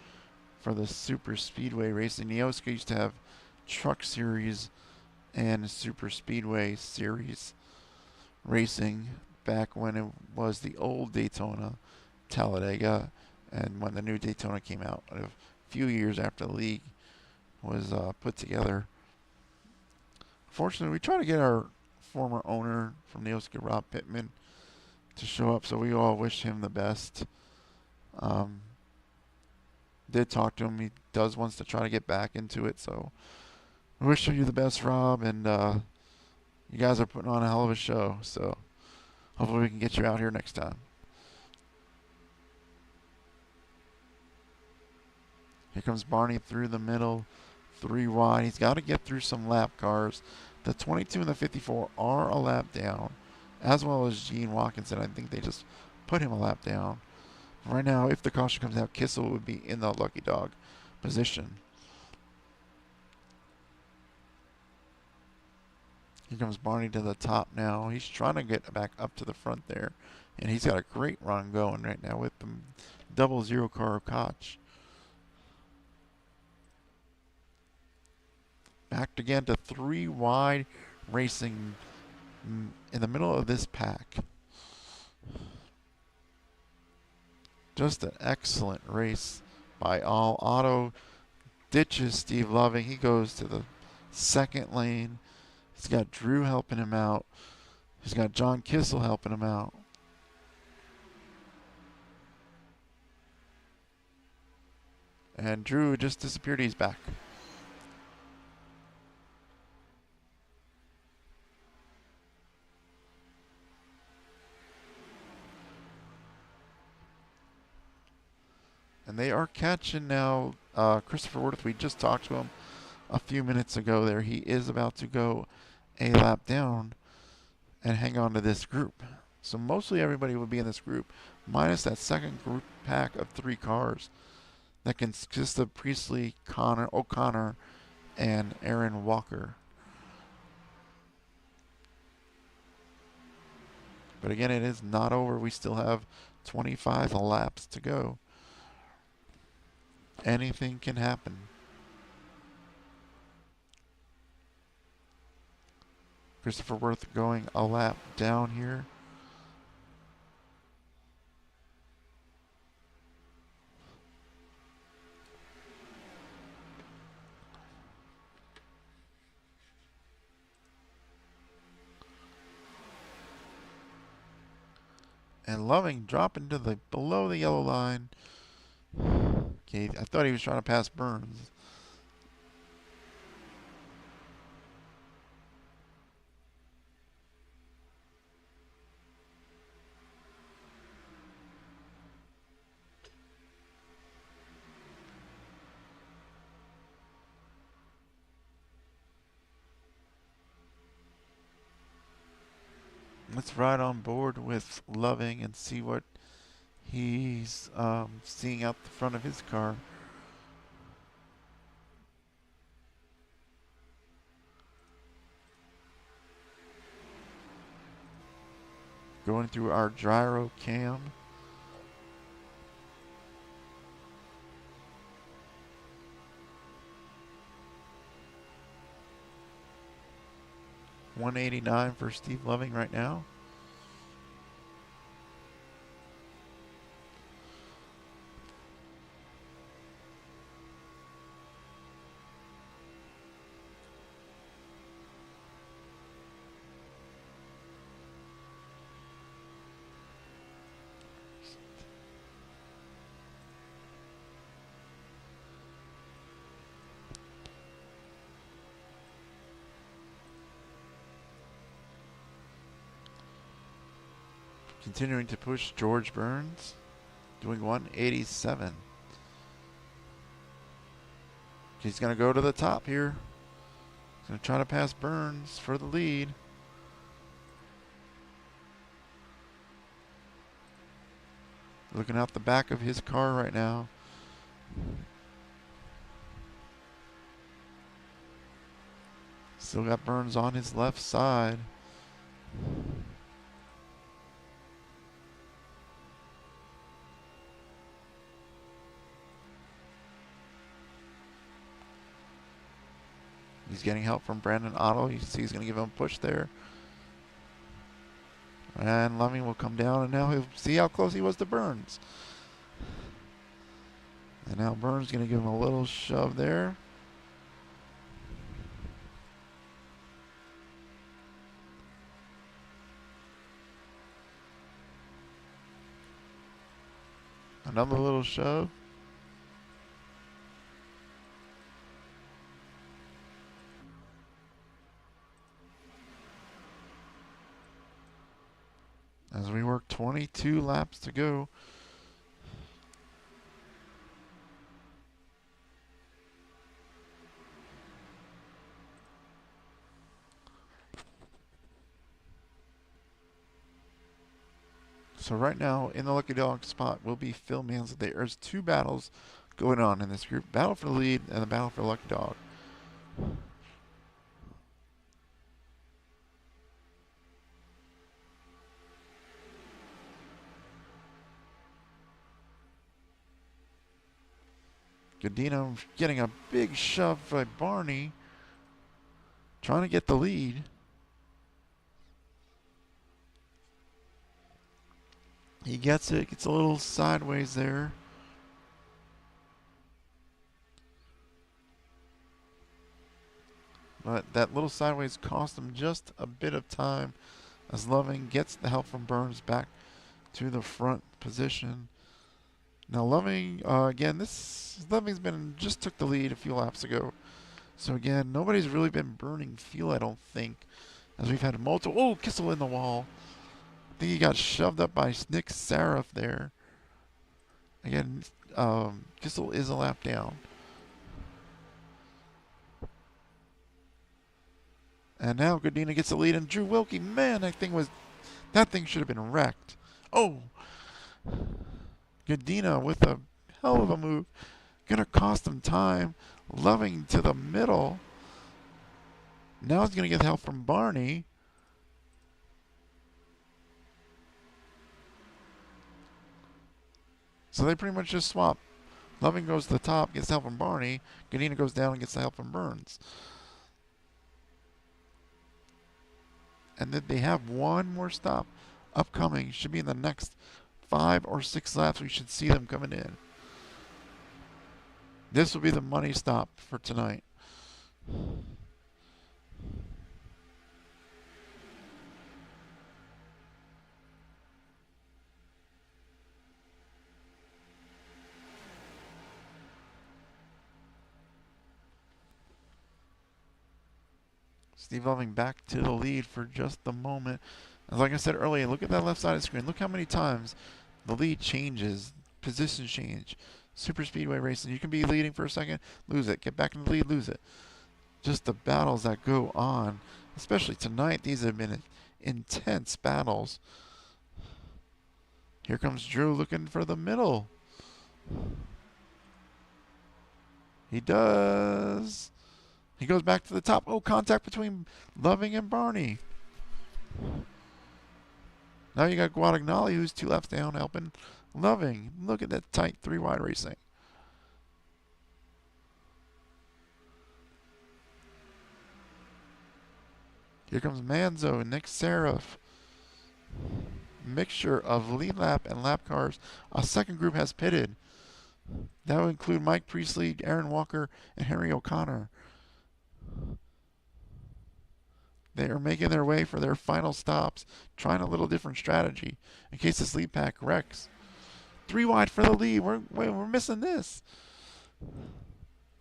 for the Super Speedway racing. Neosca used to have Truck Series and Super Speedway Series racing back when it was the old Daytona Talladega, and when the new Daytona came out a few years after the league was put together. Fortunately, we tried to get our former owner from Neosca, Rob Pittman, to show up, so we all wish him the best. Did talk to him. He wants to try to get back into it, so I wish you the best, Rob, and you guys are putting on a hell of a show, so hopefully we can get you out here next time. Here comes Barney through the middle, 3 wide. He's got to get through some lap cars. The 22 and the 54 are a lap down, as well as Gene Watkinson. I think they just put him a lap down. Right now, if the caution comes out, Kissel would be in the lucky dog position. Here comes Barney to the top now. He's trying to get back up to the front there. And he's got a great run going right now with the 00 car of Koch. Back again to 3 wide racing in the middle of this pack. Just an excellent race by all. Otto ditches Steve Loving. He goes to the second lane. He's got Drew helping him out. He's got John Kissel helping him out. And Drew just disappeared. He's back. And they are catching now Christopher Worth. We just talked to him a few minutes ago there. He is about to go a lap down and hang on to this group. So mostly everybody will be in this group, minus that second group pack of 3 cars that consists of Priestley, O'Connor, and Aaron Walker. But again, it is not over. We still have 25 laps to go. Anything can happen. Christopher Worth going a lap down here. And Loving dropping to the below the yellow line. Okay, I thought he was trying to pass Burns. Let's ride on board with Loving and see what he's seeing out the front of his car. Going through our gyro cam. $189 for Steve Loving right now. Continuing to push George Burns, doing 187. He's going to go to the top here. He's going to try to pass Burns for the lead. Looking out the back of his car right now. Still got Burns on his left side. He's getting help from Brandon Otto. You see he's going to give him a push there. And Loving will come down, and now he'll see how close he was to Burns. And now Burns going to give him a little shove there. Another little shove. As we work 22 laps to go. So right now in the Lucky Dog spot will be Phil Mansley. There's 2 battles going on in this group. Battle for the lead and the battle for Lucky Dog. Godino getting a big shove by Barney. Trying to get the lead. He gets it. Gets a little sideways there. But that little sideways cost him just a bit of time as Loving gets the help from Burns back to the front position. Now Loving, again, this Loving's been just took the lead a few laps ago. So again, nobody's really been burning fuel, I don't think, as we've had multiple. Oh, Kissel in the wall. I think he got shoved up by Nick Saraf there. Again, Kissel is a lap down. And now Godina gets the lead, and Drew Wilkie, man, that thing should have been wrecked. Oh, Godina with a hell of a move, gonna cost him time. Loving to the middle. Now he's gonna get help from Barney. So they pretty much just swap. Loving goes to the top, gets help from Barney. Godina goes down and gets the help from Burns. And then they have one more stop upcoming. Should be in the next 5 or 6 laps. We should see them coming in. This will be the money stop for tonight. Steve Loving back to the lead for just the moment. And like I said earlier, look at that left side of the screen. Look how many times the lead changes, position change. Super speedway racing. You can be leading for a second, lose it. Get back in the lead, lose it. Just the battles that go on, especially tonight. These have been intense battles. Here comes Drew looking for the middle. He does. He goes back to the top. Oh, contact between Loving and Barney. Now you got Guadagnoli, who's 2 laps down, helping Loving. Look at that tight 3-wide racing. Here comes Manzo and Nick Saraf. Mixture of lead lap and lap cars. A second group has pitted. That would include Mike Priestley, Aaron Walker, and Henry O'Connor. They are making their way for their final stops, trying a little different strategy in case this lead pack wrecks. 3 wide for the lead. We're missing this.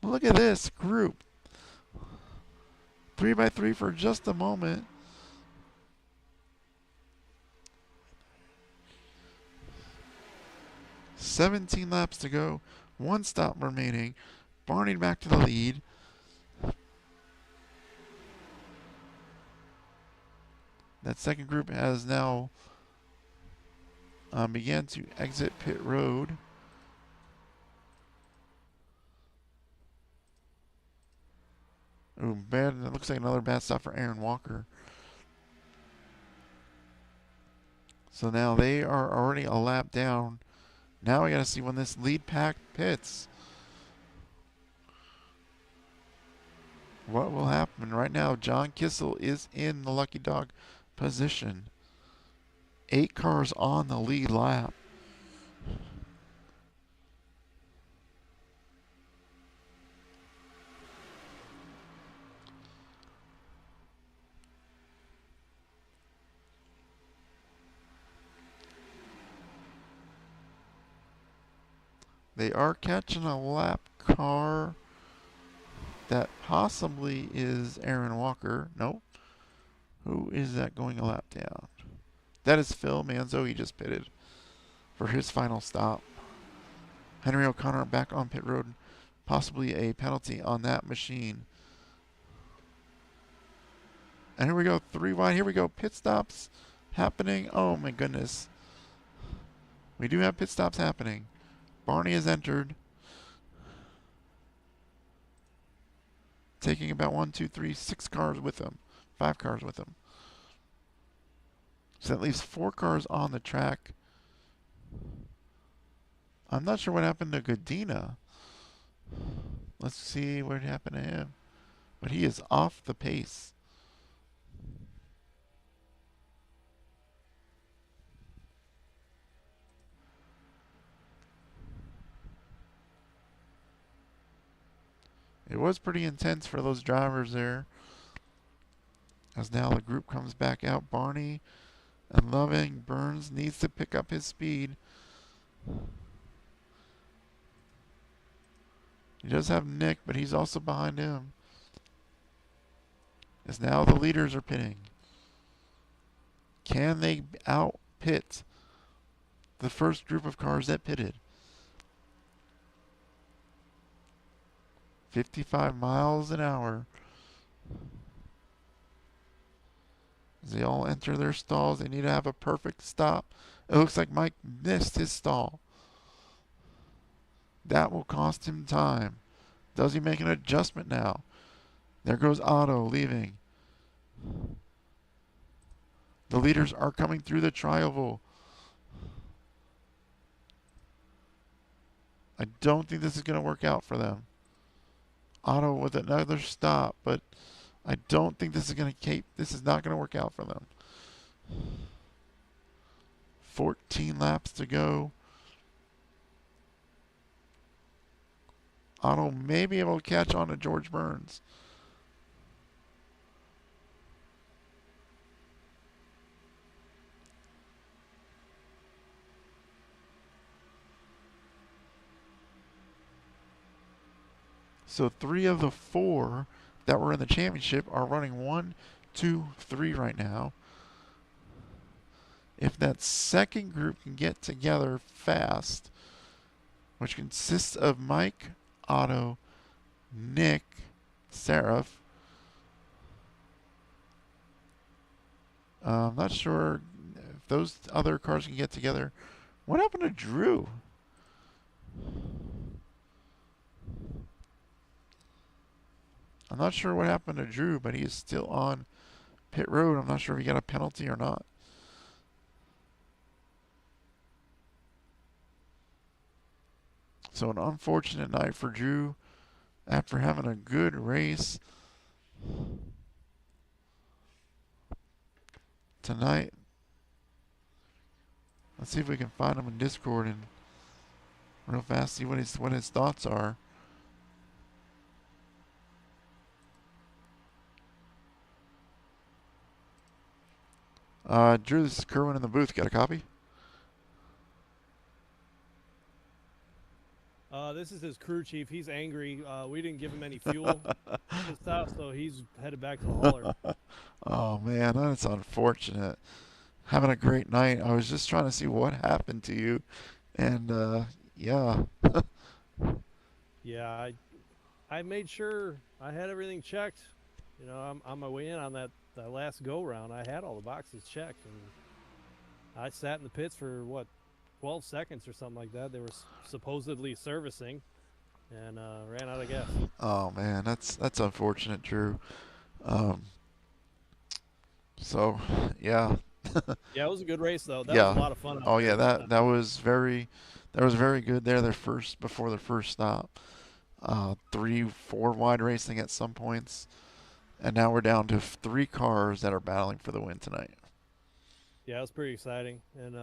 Look at this group. 3x3 for just a moment. "17 laps to go. 1 stop remaining. Barney back to the lead. That second group has now began to exit pit road. Ooh, bad. It looks like another bad stop for Aaron Walker. So now they are already a lap down. Now we got to see when this lead pack pits. What will happen? Right now, John Kissel is in the lucky dog position. 8 cars on the lead lap. They are catching a lap car that possibly is Aaron Walker. Nope. Who is that going a lap down? That is Phil Manzo. He just pitted for his final stop. Henry O'Connor back on pit road. Possibly a penalty on that machine. And here we go. 3 wide. Here we go. Pit stops happening. Oh my goodness. We do have pit stops happening. Barney has entered. Taking about 1, 2, 3, 6 cars with him. 5 cars with him. So that leaves 4 cars on the track. I'm not sure what happened to Godina. Let's see what happened to him. But he is off the pace. It was pretty intense for those drivers there. As now the group comes back out. Barney and Loving. Burns needs to pick up his speed. He does have Nick, but he's also behind him. As now the leaders are pitting. Can they out pit the first group of cars that pitted? 55 miles an hour. As they all enter their stalls, they need to have a perfect stop. It looks like Mike missed his stall. That will cost him time. Does he make an adjustment now? There goes Otto leaving. The leaders are coming through the trioval. I don't think this is going to work out for them. Otto with another stop, but I don't think this is going to keep. This is not going to work out for them. 14 laps to go. Otto may be able to catch on to George Burns. So 3 of the 4 that were in the championship are running 1, 2, 3 right now. If that second group can get together fast, which consists of Mike, Otto, Nick, Seraph. I'm not sure if those other cars can get together. What happened to Drew? I'm not sure what happened to Drew, but he is still on pit road. I'm not sure if he got a penalty or not. So an unfortunate night for Drew after having a good race. Tonight, let's see if we can find him in Discord and real fast see what his thoughts are. Drew, this is Kerwin in the booth. Got a copy? This is his crew chief. He's angry. We didn't give him any fuel this time, so he's headed back to the hauler. Oh man, that's unfortunate. Having a great night. I was just trying to see what happened to you, and yeah. Yeah, I made sure I had everything checked. You know, I'm on my way in on that last go round. I had all the boxes checked, and I sat in the pits for what, 12 seconds or something like that. They were supposedly servicing, and ran out of gas. Oh man, that's unfortunate, Drew. So yeah. Yeah, it was a good race though. That Yeah. was a lot of fun. Oh yeah, that was very good there. Before their first stop. 3, 4 wide racing at some points, and now we're down to 3 cars that are battling for the win tonight. Yeah, it was pretty exciting, and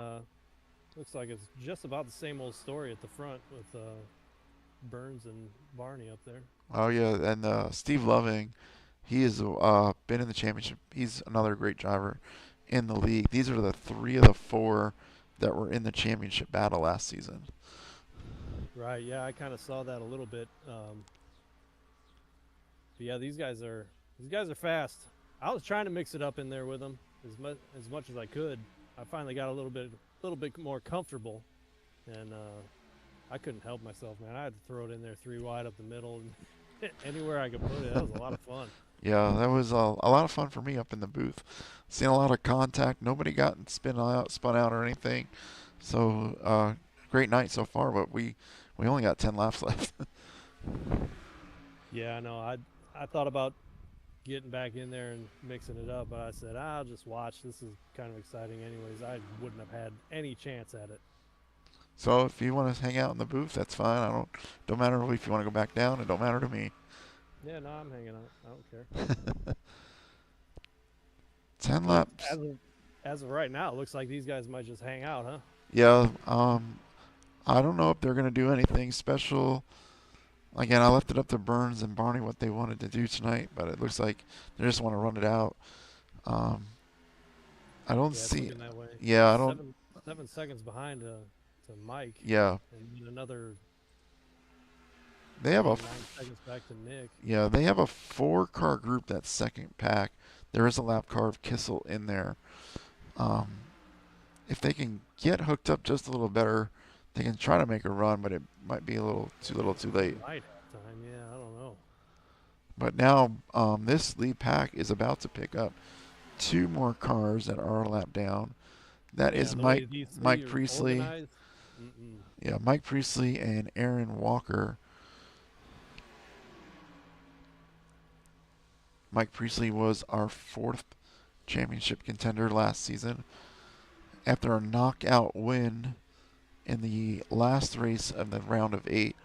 looks like it's just about the same old story at the front with Burns and Barney up there. Oh yeah, and Steve Loving, he has been in the championship. He's another great driver in the league. These are the 3 of the 4 that were in the championship battle last season. Right. Yeah, I kind of saw that a little bit. But yeah, these guys are fast. I was trying to mix it up in there with them as much as I could. I finally got a little bit more comfortable, and I couldn't help myself, man. I had to throw it in there 3 wide up the middle, and anywhere I could put it. That was a lot of fun. Yeah, that was a lot of fun for me up in the booth. Seeing a lot of contact. Nobody got spun out or anything. So great night so far, but we only got 10 laps left. Yeah, I know. I thought about getting back in there and mixing it up, but I said I'll just watch. This is kind of exciting anyways. I wouldn't have had any chance at it. So if you want to hang out in the booth, that's fine. Don't matter if you want to go back down. It don't matter to me. Yeah, no, I'm hanging out. I don't care. 10 laps. As of right now, it looks like these guys might just hang out, huh? Yeah. I don't know if they're gonna do anything special Again, I left it up to Burns and Barney what they wanted to do tonight, but it looks like they just want to run it out. Um, I don't Yeah, it's see. looking that way. Yeah, I don't. 7 seconds behind to Mike, Yeah, and then another they have a. 9 seconds back to Nick. Yeah, they have a 4-car group that's second pack. There is a lap car of Kissel in there. Um, if they can get hooked up just a little better, they can try to make a run, but it might be a little too late. Right at time, yeah, I don't know. But now this lead pack is about to pick up 2 more cars that are a lap down. That Yeah, is the way these Mike three are Priestley. organized, mm-mm. Yeah, Mike Priestley and Aaron Walker. Mike Priestley was our 4th championship contender last season. After a knockout win in the last race of the round of 8,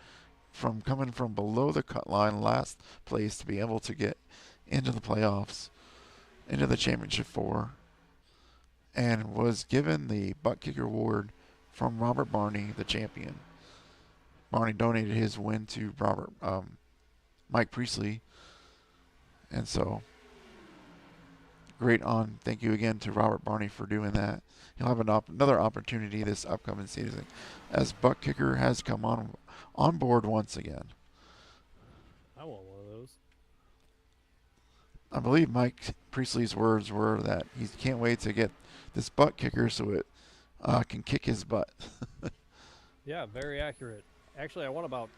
from coming from below the cut line, last place, to be able to get into the playoffs, into the championship 4, and was given the butt kicker award from Robert Barney, the champion. Barney donated his win to Mike Priestley, and so thank you again to Robert Barney for doing that. He'll have another opportunity this upcoming season, as butt kicker has come on board once again. I want one of those. I believe Mike Priestley's words were that he can't wait to get this butt kicker so it can kick his butt. Yeah, very accurate. Actually, I want about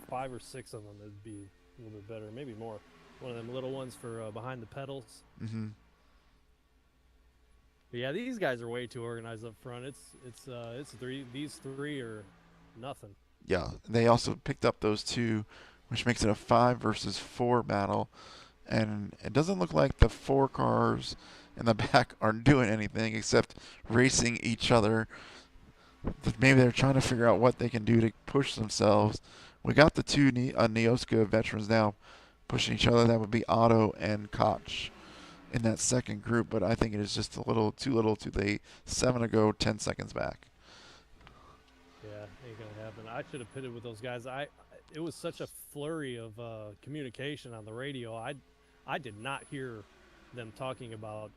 5 or 6 of them. It'd be a little bit better, maybe more. One of them little ones for behind the pedals. Mm-hmm. But yeah, these guys are way too organized up front. It's three. These 3 are nothing. Yeah, they also picked up those 2, which makes it a 5 versus 4 battle. And it doesn't look like the 4 cars in the back are doing anything except racing each other. Maybe they're trying to figure out what they can do to push themselves. We got the 2 Neosca veterans now pushing each other. That would be Otto and Koch in that second group, but I think it is just a little too late. 7 to go, 10 seconds back. Yeah, ain't gonna happen. I should have pitted with those guys. It was such a flurry of communication on the radio. I did not hear them talking about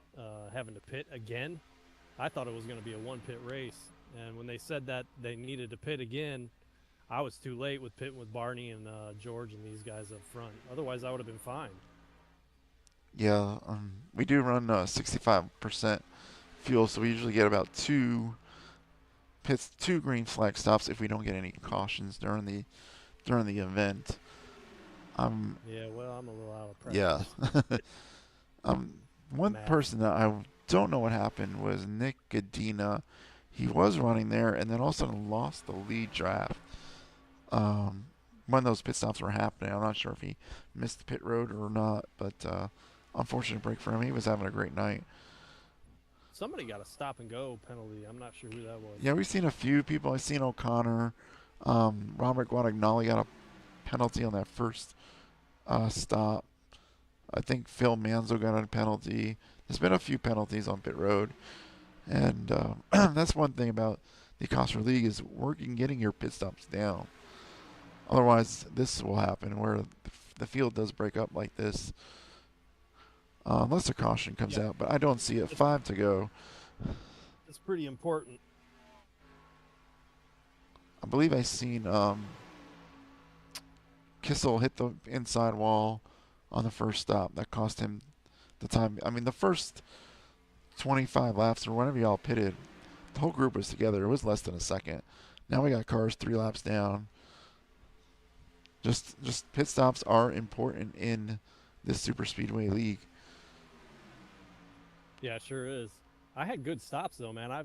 having to pit again. I thought it was going to be a 1-pit race, and when they said that they needed to pit again, I was too late with pitting with Barney and George and these guys up front. Otherwise, I would have been fine. Yeah, we do run 65% fuel, so we usually get about 2 pits, 2 green flag stops if we don't get any cautions during the event. Yeah, well, I'm a little out of practice. Yeah. One Math. person that I don't know what happened was Nick Gadina. He was running there and then all of a sudden lost the lead draft. When those pit stops were happening, I'm not sure if he missed the pit road or not, but unfortunate break for him. He was having a great night. Somebody got a stop and go penalty. I'm not sure who that was. Yeah, we've seen a few people. I've seen O'Connor. Robert Guadagnoli got a penalty on that first stop. I think Phil Manzo got a penalty. There's been a few penalties on pit road. And that's one thing about the ECOSRA League is getting your pit stops down. Otherwise, this will happen where the field does break up like this. Unless a caution comes out. But I don't see it. 5 to go. It's pretty important. I believe I seen Kissel hit the inside wall on the first stop. That cost him the time. I mean, the first 25 laps or whenever y'all pitted, the whole group was together. It was less than a second. Now we got cars 3 laps down. Just pit stops are important in this super speedway league. Yeah, it sure is. I had good stops though, man. I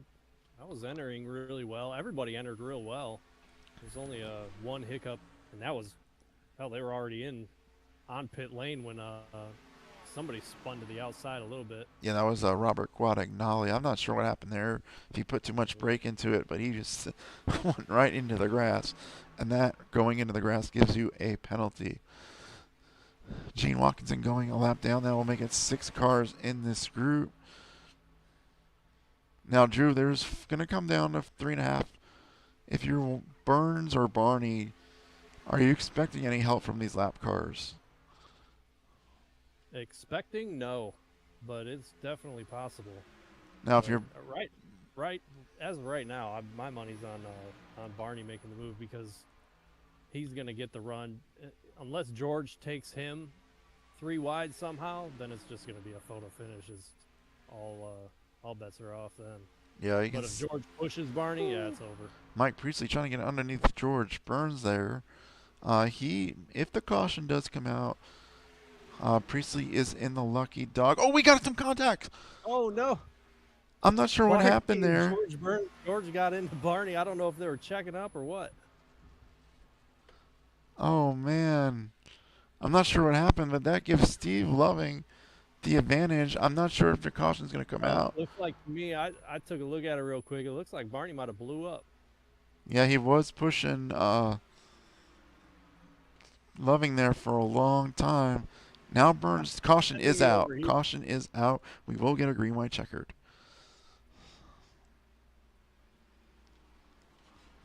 was entering really well. Everybody entered real well. There's only one hiccup, and that was, hell, they were already on pit lane when somebody spun to the outside a little bit. Yeah, that was Robert Guadagnoli. I'm not sure what happened there, if he put too much brake into it, but he just went right into the grass. And that, going into the grass, gives you a penalty. Gene Watkinson going a lap down. That will make it 6 cars in this group. Now, Drew, there's going to come down to 3.5. If you're Burns or Barney, Are you expecting any help from these lap cars? Expecting? No. But it's definitely possible. Now, if But, you're right, as of right now, my money's on Barney making the move because he's gonna get the run. Unless George takes him 3 wide somehow, then it's just gonna be a photo finish. Is all bets are off then. yeah, you can But if George pushes Barney, yeah, it's over. Mike Priestley trying to get underneath George Burns there. If the caution does come out, Priestley is in the lucky dog. Oh, we got some contact. Oh no! I'm not sure what Barney happened and there. George got into Barney. I don't know if they were checking up or what. Oh man, I'm not sure what happened, but that gives Steve Loving the advantage. I'm not sure if the caution's going to come out. Looks like to me, I took a look at it real quick. It looks like Barney might have blew up. Yeah, he was pushing Loving there for a long time. Now Burns, caution I think is he out. overheated. Caution is out. We will get a green, white, checkered.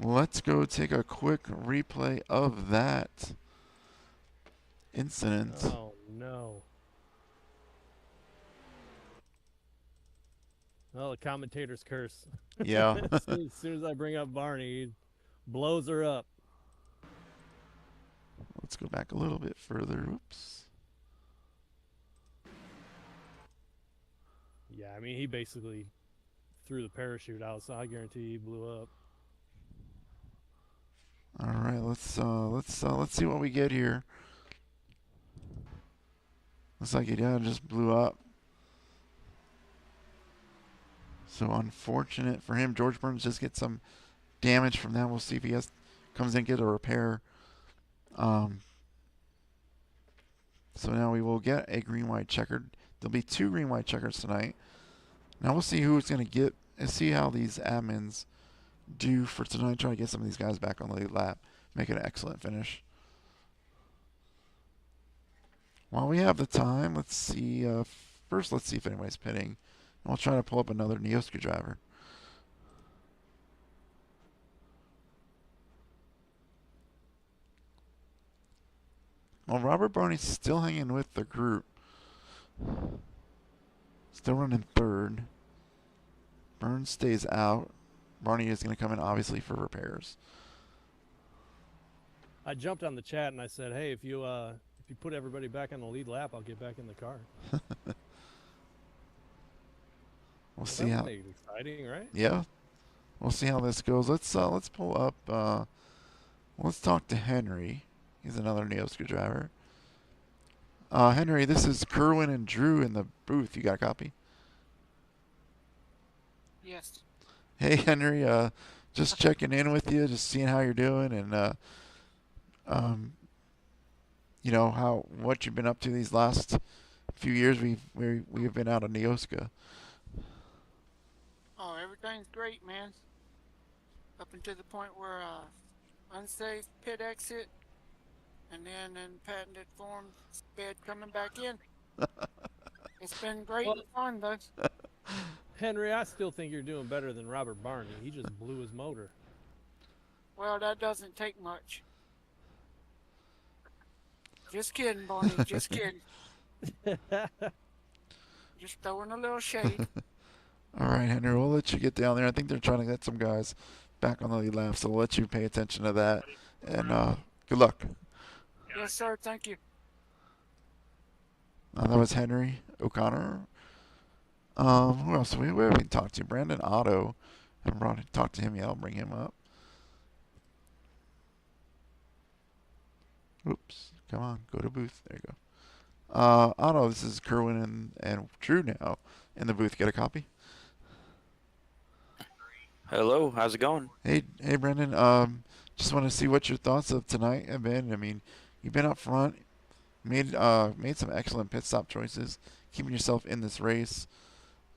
Let's go take a quick replay of that incident. Oh no! Well, the commentator's curse. Yeah. as soon as I bring up Barney, he blows her up. Let's go back a little bit further. Oops. Yeah, I mean, he basically threw the parachute out, so I guarantee he blew up. All right, let's see what we get here. Looks like it just blew up. So unfortunate for him. George Burns just gets some damage from that. We'll see if he comes in and get a repair. So now we will get a green white checkered. There'll be 2 green white checkers tonight. Now we'll see who's going to get and see how these admins do for tonight. Try to get some of these guys back on the lead lap. Make it an excellent finish. While we have the time, let's see. First, let's see if anybody's pitting. And we'll try to pull up another Neosca driver. Well, Robert Barney's still hanging with the group. Still running third. Burns stays out. Barney is going to come in, obviously, for repairs. I jumped on the chat and I said, "Hey, if you put everybody back on the lead lap, I'll get back in the car." We'll see how. Exciting, right? Yeah, we'll see how this goes. Let's pull up. Let's talk to Henry. He's another Neosca driver. Henry, this is Kerwin and Drew in the booth. You got a copy? Yes. Hey, Henry. Just checking in with you, just seeing how you're doing, and you know what you've been up to these last few years. We've been out of Neosca. Oh, everything's great, man. Up until the point where unsafe pit exit, and then in patented form, sped coming back in. It's been great and fun, though. Henry, I still think you're doing better than Robert Barney. He just blew his motor. Well, that doesn't take much. Just kidding, Barney. Just kidding. Just throwing a little shade. All right, Henry, we'll let you get down there. I think they're trying to get some guys back on the lead lap, so we'll let you pay attention to that. And good luck. Yes, sir. Thank you. That was Henry O'Connor. Who else have we talked to? Brandon Otto. And talked to him. Yeah, I'll bring him up. Oops. Come on. Go to booth. There you go. Otto, this is Kerwin and Drew now in the booth. Get a copy? Hello. How's it going? Hey, Brandon. Just want to see what your thoughts of tonight have been. I mean, you've been up front, made some excellent pit stop choices, keeping yourself in this race.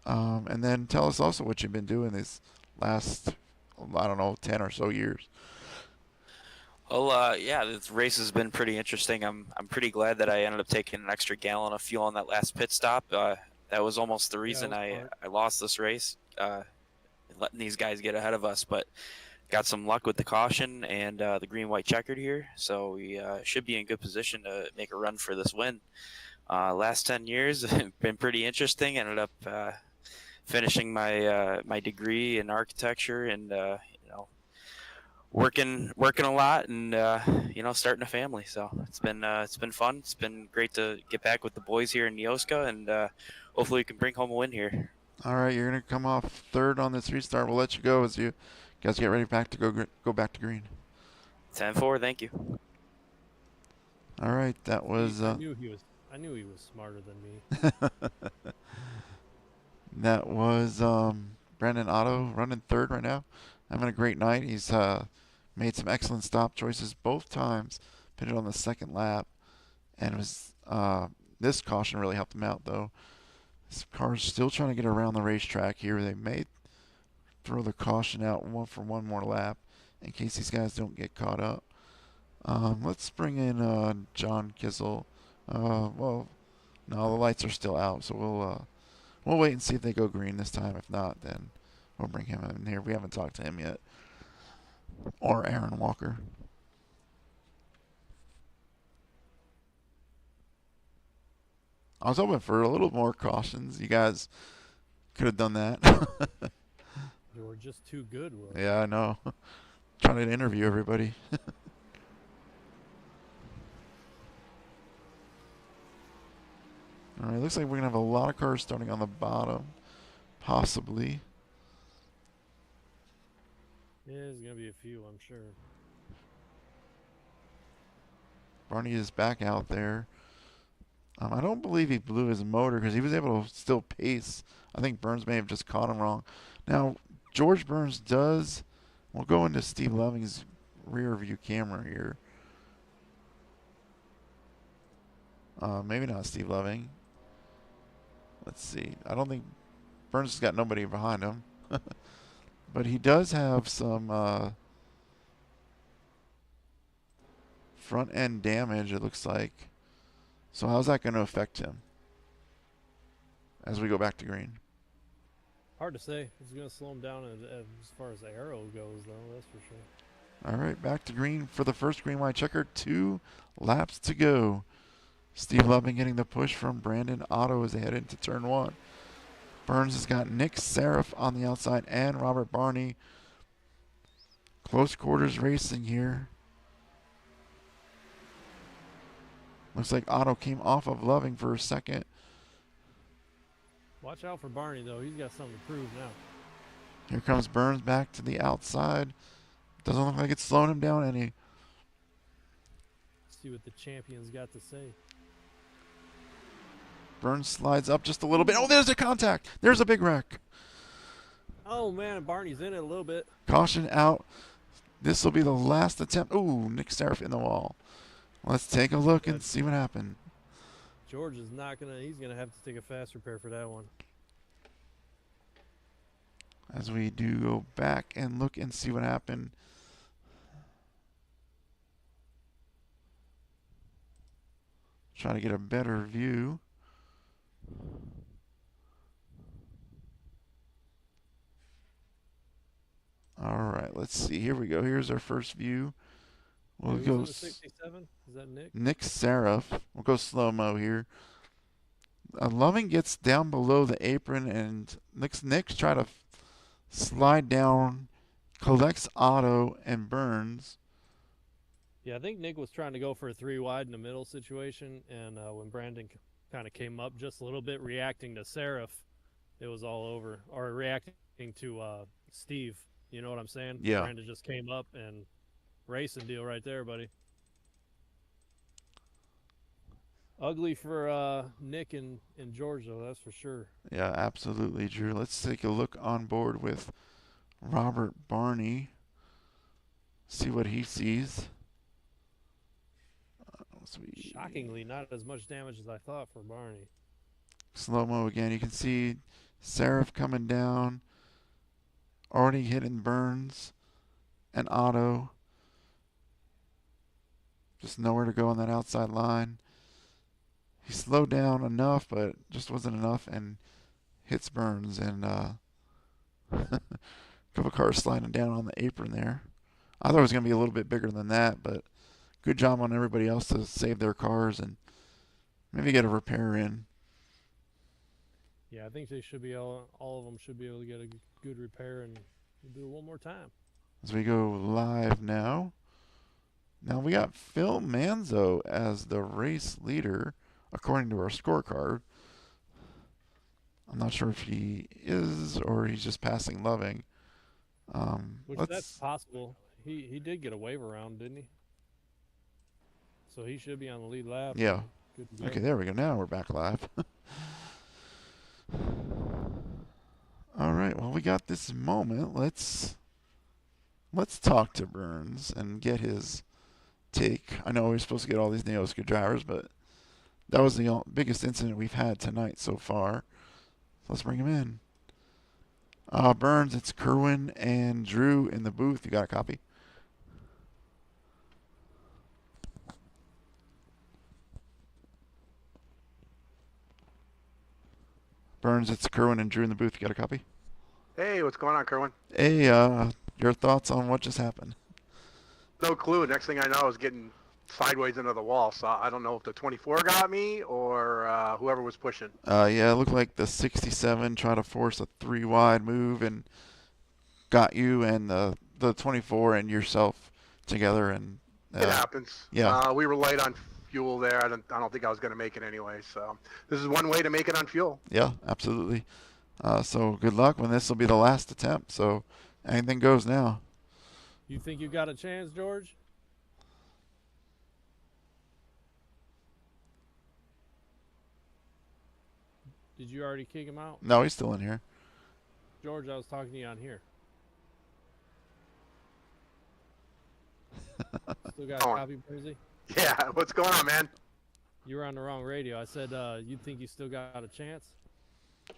And then tell us also what you've been doing these last, I don't know, 10 or so years. Well, yeah, this race has been pretty interesting. I'm pretty glad that I ended up taking an extra gallon of fuel on that last pit stop. That was almost the reason I lost this race, letting these guys get ahead of us. But got some luck with the caution and the green-white checkered here, so we should be in good position to make a run for this win. Last 10 years have been pretty interesting. Ended up finishing my my degree in architecture and working a lot and starting a family. So it's been fun. It's been great to get back with the boys here in Neosca, and hopefully we can bring home a win here. All right, you're gonna come off third on this restart. We'll let you go as you guys get ready back to go back to green. 10-4, thank you. All right, that was. I knew he was smarter than me. That was Brandon Otto running third right now, having a great night. He's made some excellent stop choices both times. Pitted on the second lap, and it was this caution really helped him out though. This car's still trying to get around the racetrack here. They may throw the caution out for one more lap in case these guys don't get caught up. Let's bring in John Kissel. Well, no, the lights are still out, so we'll wait and see if they go green this time. If not, then we'll bring him in here. We haven't talked to him yet. Or Aaron Walker. I was hoping for a little more cautions. You guys could have done that. You were just too good, Will. Yeah, I know. Trying to interview everybody. All right, looks like we're going to have a lot of cars starting on the bottom. Possibly. Yeah, there's gonna be a few, I'm sure. Barney is back out there. I don't believe he blew his motor because he was able to still pace. I think Burns may have just caught him wrong. Now, George Burns does. We'll go into Steve Loving's rear view camera here. Maybe not Steve Loving. Let's see. I don't think Burns has got nobody behind him. But he does have some front end damage, it looks like. So how's that going to affect him as we go back to green? Hard to say. It's gonna slow him down as far as the arrow goes, though. That's for sure. All right, back to green for the first green-white checker. 2 laps to go. Steve Loving getting the push from Brandon Otto as they head into turn 1. Burns has got Nick Seraph on the outside and Robert Barney. Close quarters racing here. Looks like Otto came off of Loving for a second. Watch out for Barney, though. He's got something to prove now. Here comes Burns back to the outside. Doesn't look like it's slowing him down any. See what the champion's got to say. Burns slides up just a little bit. Oh, there's a contact. There's a big wreck. Oh, man, Barney's in it a little bit. Caution out. This will be the last attempt. Ooh, Nick Seraph in the wall. Let's take a look and see what happened. George is not going to... He's going to have to take a fast repair for that one. As we do go back and look and see what happened. Try to get a better view. All right, let's see. Here we go. Here's our first view. We'll Who's go in the 67? Is that Nick? Nick Seraph. We'll go slow-mo here. Loving gets down below the apron, and Nick's try to slide down, collects Otto and Burns. Yeah, I think Nick was trying to go for a 3 wide in the middle situation, and when Brandon kind of came up just a little bit, reacting to Seraph, it was all over. Or reacting to Steve. You know what I'm saying? Yeah. Brandon just came up and racing deal right there, buddy. Ugly for Nick and George, though, that's for sure. Yeah, absolutely, Drew. Let's take a look on board with Robert Barney. See what he sees. Shockingly, not as much damage as I thought for Barney. Slow-mo again. You can see Seraph coming down. Already hitting Burns and Otto. Just nowhere to go on that outside line. He slowed down enough, but just wasn't enough, and hits Burns and couple cars sliding down on the apron there. I thought it was going to be a little bit bigger than that, but good job on everybody else to save their cars and maybe get a repair in. Yeah, I think they should be all of them should be able to get a good repair, and we'll do it one more time. As we go live now. Now we got Phil Manzo as the race leader, according to our scorecard. I'm not sure if he is or he's just passing Loving. Which that's possible. He did get a wave around, didn't he? So he should be on the lead lap. Yeah. Good to go. Okay, there we go. Now we're back live. All right. Well, we got this moment. Let's talk to Burns and get his take. I know we're supposed to get all these Neosca drivers, but that was the biggest incident we've had tonight so far. Let's bring him in. Burns, it's Kerwin and Drew in the booth. You got a copy? Burns, it's Kerwin and Drew in the booth. You got a copy? Hey, what's going on, Kerwin? Hey, your thoughts on what just happened? No clue. Next thing I know, I was getting sideways into the wall. So I don't know if the 24 got me or whoever was pushing. Yeah, it looked like the 67 tried to force a 3-wide move and got you and the 24 and yourself together. And it happens. Yeah. We were late on fuel there. I don't think I was going to make it anyway. So this is one way to make it on fuel. Yeah, absolutely. So good luck when this will be the last attempt. So anything goes now. You think you got a chance, George? Did you already kick him out? No, he's still in here. George, I was talking to you on here. Still got a copy, Brizzy? Yeah, what's going on, man? You were on the wrong radio. I said, you think you still got a chance?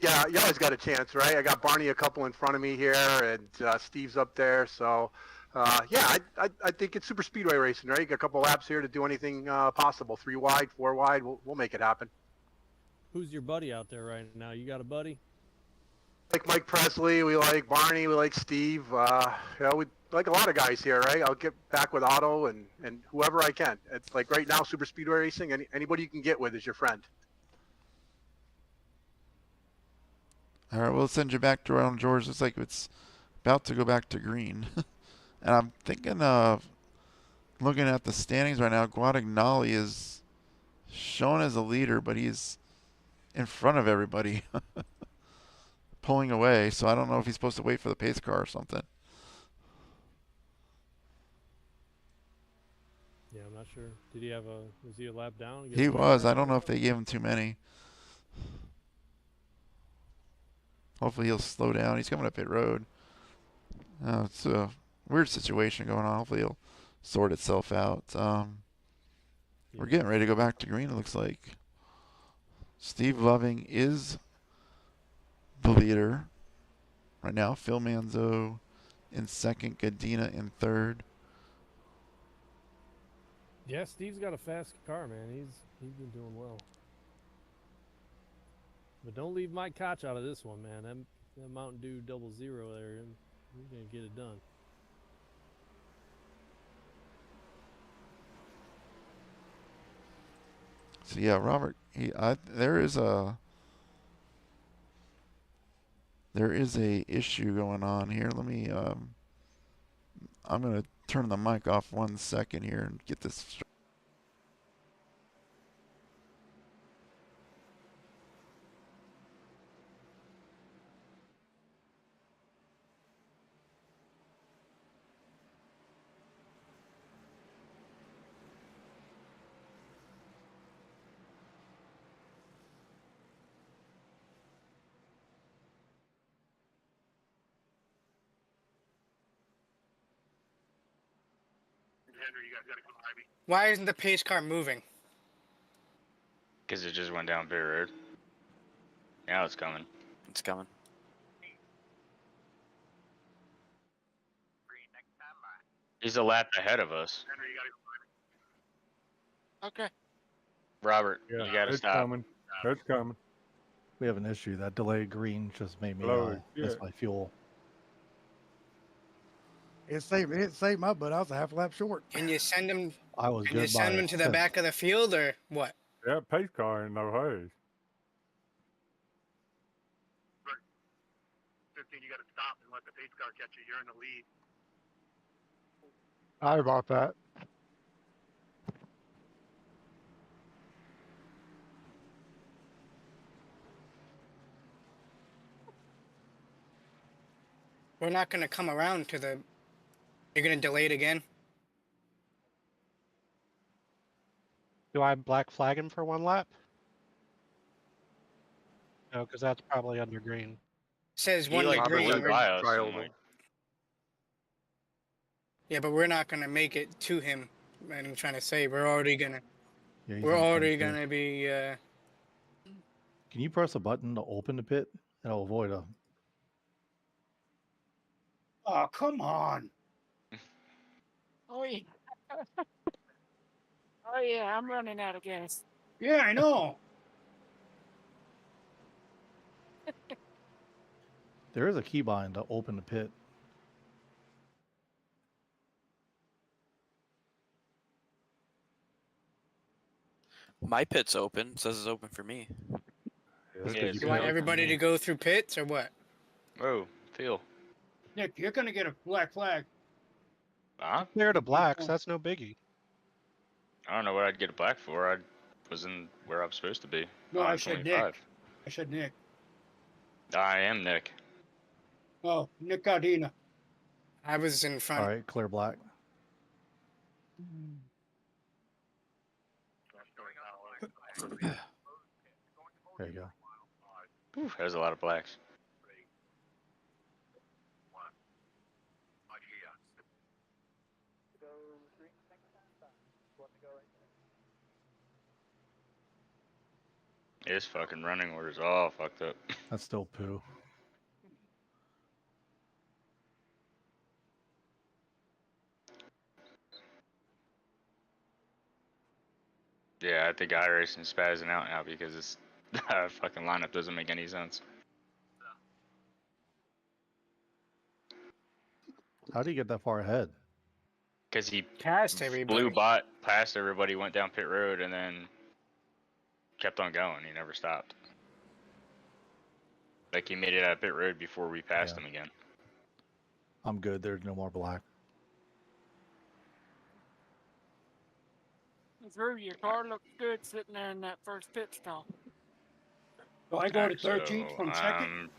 Yeah, you always got a chance, right? I got Barney a couple in front of me here, and Steve's up there. So, yeah, I think it's super speedway racing, right? You got a couple laps here to do anything possible. 3 wide, 4 wide, we'll make it happen. Who's your buddy out there right now? You got a buddy? Like Mike Presley, we like Barney, we like Steve. We like a lot of guys here, right? I'll get back with Otto and whoever I can. It's like right now, super speedway racing. Anybody you can get with is your friend. All right, we'll send you back to around George. Looks like it's about to go back to green. And I'm thinking of looking at the standings right now. Guadagnoli is shown as a leader, but he's in front of everybody, pulling away. So I don't know if he's supposed to wait for the pace car or something. Yeah, I'm not sure. Did he have was he a lap down? He was. I don't know if they gave him too many. Hopefully he'll slow down. He's coming up pit road. It's a weird situation going on. Hopefully he'll sort itself out. We're getting ready to go back to green, it looks like. Steve Loving is the leader right now. Phil Manzo in second. Gadina in third. Yeah, Steve's got a fast car, man. He's been doing well. But don't leave Mike Koch out of this one, man. That Mountain Dew 00 there, he's going to get it done. So yeah, Robert, there is a issue going on here. Let me I'm going to turn the mic off 1 second here and get this straight. Why isn't the pace car moving? Because it just went down pit road. Now it's coming. It's coming. He's a lap ahead of us. Okay. Robert, Yeah, you gotta it's stop. coming. It's coming. We have an issue. That delayed green just made me Hello, miss yeah. my fuel. It saved my butt. I was a half lap short. Can you send him? I was Can you good send by him to the 10. back of the field or what? Yeah, pace car in no hurry. 15, you got to stop and let the pace car catch you. You're in the lead. How about that? We're not gonna come around to the. You're gonna delay it again. Do I black flag him for 1 lap? No, because that's probably under green. Says He one like to green. went We're- by us. Try I'm oval. like, Yeah, but we're not gonna make it to him. And I'm trying to say we're already gonna. Yeah, he's We're on already 22. gonna be. Can you press a button to open the pit? It'll avoid a. Oh, come on. Oh yeah. Oh yeah, I'm running out of gas. Yeah, I know. There is a keybind to open the pit. My pit's open. It says it's open for me. That's Yeah, 'cause it's You want Yeah. everybody to go through pits or what? whoa, Phil. Nick, you're going to get a black flag. Huh? Clear to blacks. That's no biggie. I don't know what I'd get a black for. I was in where I'm supposed to be. No, I on said 25. Nick. I said Nick. I am Nick. Oh, Nick Gardina. I was in front. All right, clear black. There you go. Whew, there's a lot of blacks. His fucking running order's all fucked up. That's still poo. Yeah, I think iRacing's spazzing out now because it's fucking lineup doesn't make any sense. How do you get that far ahead? Because he Past everybody. blew past everybody, went down pit road, and then kept on going. He never stopped. Like he made it out of pit road before we passed him again. I'm good. There's no more black. Drew, your car looks good sitting there in that first pit stop. So I go to 13th So, from second.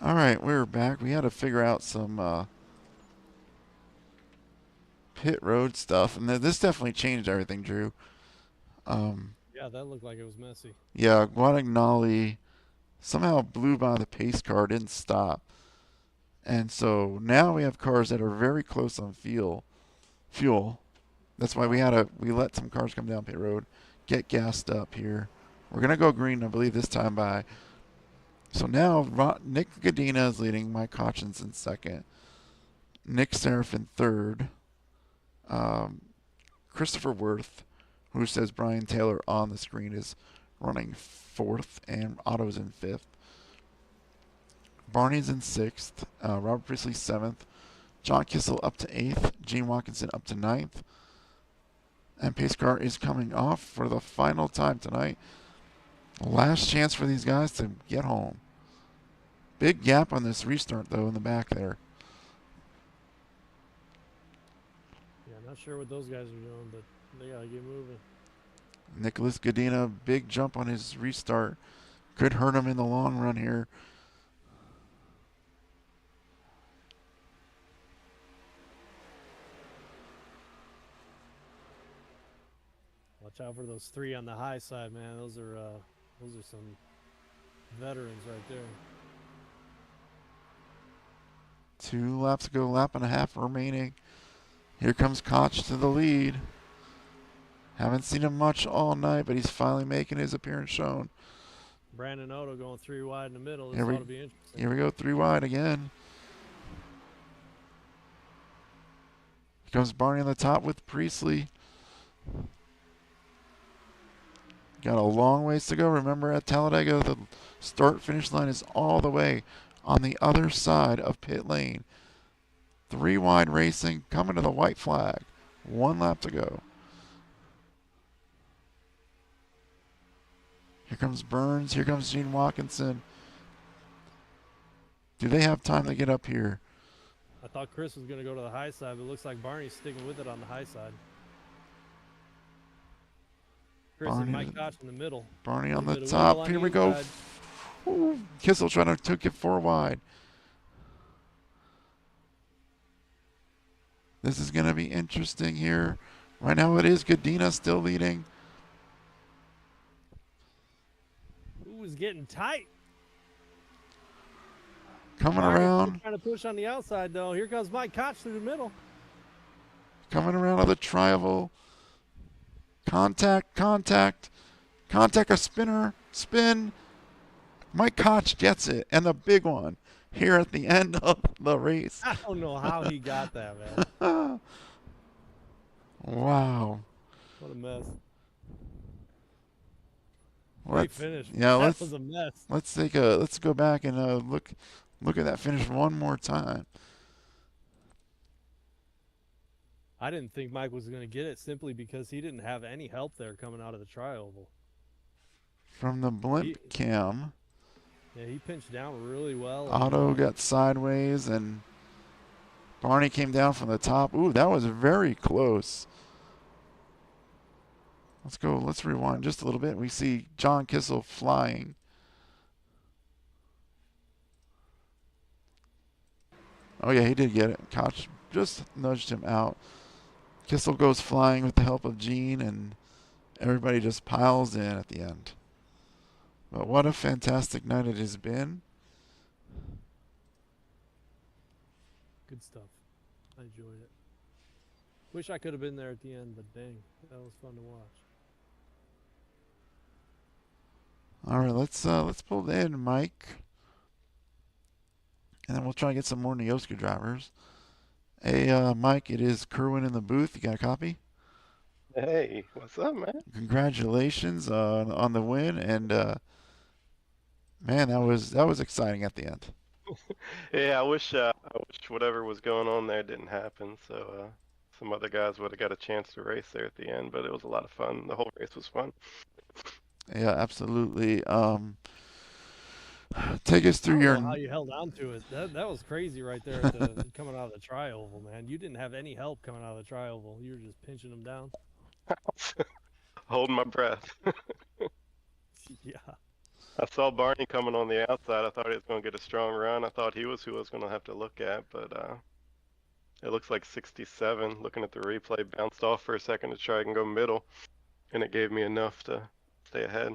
All right, we're back. We had to figure out some pit road stuff, and this definitely changed everything, Drew. Yeah, that looked like it was messy. Yeah, Guadagnoli somehow blew by the pace car, didn't stop. And so now we have cars that are very close on fuel. That's why we let some cars come down pit road, get gassed up here. We're going to go green, I believe, this time by. So now Nick Gadina is leading, Mike Hutchins in second, Nick Seraphin third, Christopher Worth, who says Brian Taylor on the screen, is running fourth, and Otto's in fifth. Barney's in sixth, Robert Priestley seventh, John Kissel up to eighth, Gene Watkinson up to ninth, and pace car is coming off for the final time tonight. Last chance for these guys to get home. Big gap on this restart, though, in the back there. Yeah, not sure what those guys are doing, but they gotta get moving. Nicholas Gadina, big jump on his restart. Could hurt him in the long run here. Watch out for those three on the high side, man. Those are some veterans right there. 2 laps to go, lap and a half remaining. Here comes Koch to the lead. Haven't seen him much all night, but he's finally making his appearance shown. Brandon Otto going 3 wide in the middle. This Here we- ought to be interesting. Here we go, 3 wide again. Here comes Barney on the top with Priestley. Got a long ways to go. Remember, at Talladega, the start-finish line is all the way on the other side of pit lane. 3 wide racing coming to the white flag. 1 lap to go. Here comes Burns. Here comes Gene Watkinson. Do they have time to get up here? I thought Chris was going to go to the high side, but it looks like Barney's sticking with it on the high side. Chris and Mike Koch in the middle. Barney on the Little bit of top. wheel on Here the we go. inside. Ooh, Kissel trying to get 4 wide. This is going to be interesting here. Right now it is Godina still leading. Ooh, it's getting tight. Coming Barney's around. trying to push on the outside, though. Here comes Mike Koch through the middle. Coming around to the tri-oval. Contact, contact. Contact a spinner. Spin. Mike Koch gets it. And the big one here at the end of the race. I don't know how he got that, man. Wow. What a mess. Let's, Great finish. yeah, That was a mess. Let's go back and look at that finish one more time. I didn't think Mike was going to get it simply because he didn't have any help there coming out of the tri-oval. From the blimp cam. Yeah, he pinched down really well. Otto got sideways and Barney came down from the top. Ooh, that was very close. Let's go. Let's rewind just a little bit. We see John Kissel flying. Oh, yeah, he did get it. Koch just nudged him out. Kissel goes flying with the help of Gene, and everybody just piles in at the end. But what a fantastic night it has been. Good stuff. I enjoyed it. Wish I could have been there at the end, but dang, that was fun to watch. All right, let's pull it in, Mike. And then we'll try and get some more Neosca drivers. Hey, Mike, it is Kerwin in the booth. You got a copy? Hey, what's up, man? Congratulations on the win, and man, that was exciting at the end. Yeah, I wish whatever was going on there didn't happen. So some other guys would have got a chance to race there at the end, but it was a lot of fun. The whole race was fun. Yeah, absolutely. Take us through I your. don't know how you held on to it. That was crazy right there at the, coming out of the tri-oval, man. You didn't have any help coming out of the tri-oval. You were just pinching them down. Holding my breath. Yeah. I saw Barney coming on the outside. I thought he was going to get a strong run. I thought he was who I was going to have to look at, but it looks like 67. Looking at the replay, bounced off for a second to try and go middle, and it gave me enough to stay ahead.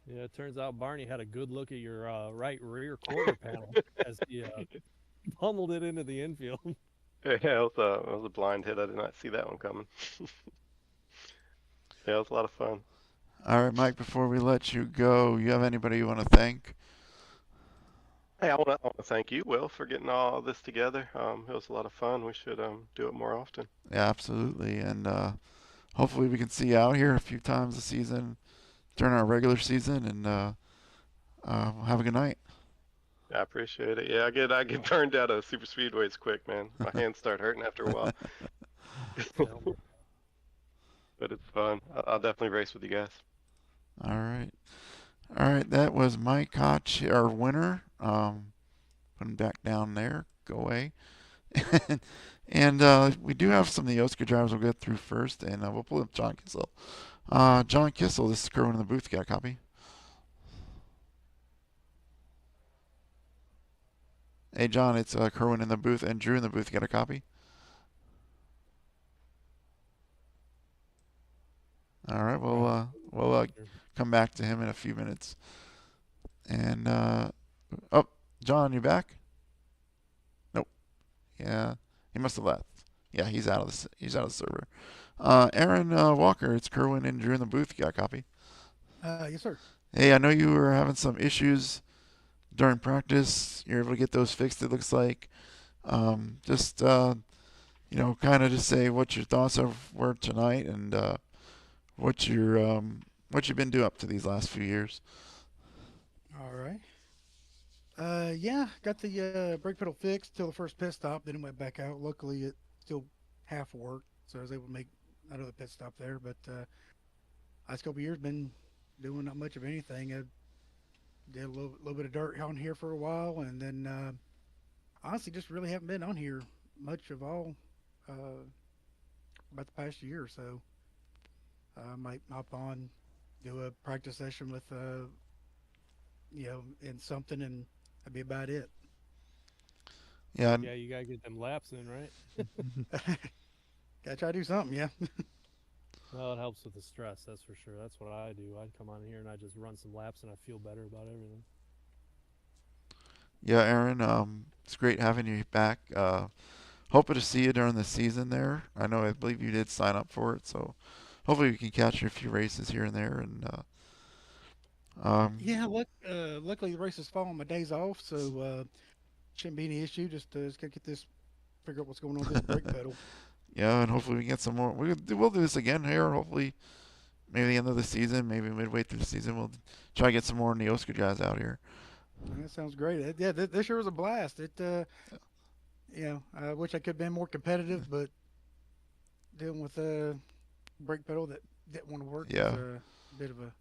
Yeah, it turns out Barney had a good look at your right rear quarter panel as he pummeled it into the infield. Yeah, it was a blind hit. I did not see that one coming. Yeah, it was a lot of fun. All right, Mike. Before we let you go, you have anybody you want to thank? Hey, I want to thank you, Will, for getting all this together. It was a lot of fun. We should do it more often. Yeah, absolutely, and hopefully we can see you out here a few times this season during our regular season, and have a good night. I appreciate it. Yeah, I get burned out of super speedways quick, man. My hands start hurting after a while. But it's fun. I'll definitely race with you guys. All right. That was Mike Koch, our winner. Put him back down there. Go away. And we do have some of the Neosca drivers we'll get through first, and we'll pull up John Kissel. John Kissel, this is Kerwin in the booth. You got a copy? Hey, John, it's Kerwin in the booth and Drew in the booth. You got a copy? All right, we'll come back to him in a few minutes. And oh, John, you back? Nope. Yeah, he must have left. Yeah, he's out of the server. Aaron Walker, it's Kerwin and Drew in the booth. You got a copy? Yes, sir. Hey, I know you were having some issues during practice. You're able to get those fixed, it looks like. Just kind of just say what your thoughts were tonight, and what you've been doing up to these last few years. All right. Yeah, got the brake pedal fixed till the first pit stop. Then it went back out. Luckily, it still half worked, so I was able to make another pit stop there. But last couple of years been doing not much of anything. I did a little bit of dirt on here for a while, and then honestly, just really haven't been on here much of all uh, about the past year or so. I might hop on, do a practice session with in something, and that'd be about it. Yeah, Yeah, you gotta get them laps in, right? Gotta try to do something, yeah. Well, it helps with the stress, that's for sure. That's what I do. I'd come on here and I just run some laps, and I feel better about everything. yeah, Aaron. It's great having you back. Hoping to see you during the season there. I believe you did sign up for it, so hopefully we can catch you a few races here and there. And Yeah, luckily the races fall on my days off, so shouldn't be any issue. Just gotta get this, figure out what's going on with this brake pedal. yeah, and hopefully we can get some more. We'll do this again here. Hopefully, maybe the end of the season, maybe midway through the season, we'll try to get some more Neosca guys out here. That sounds great. Yeah, this year was a blast. I wish I could have been more competitive, but dealing with a brake pedal that didn't want to work was Yeah, a bit of a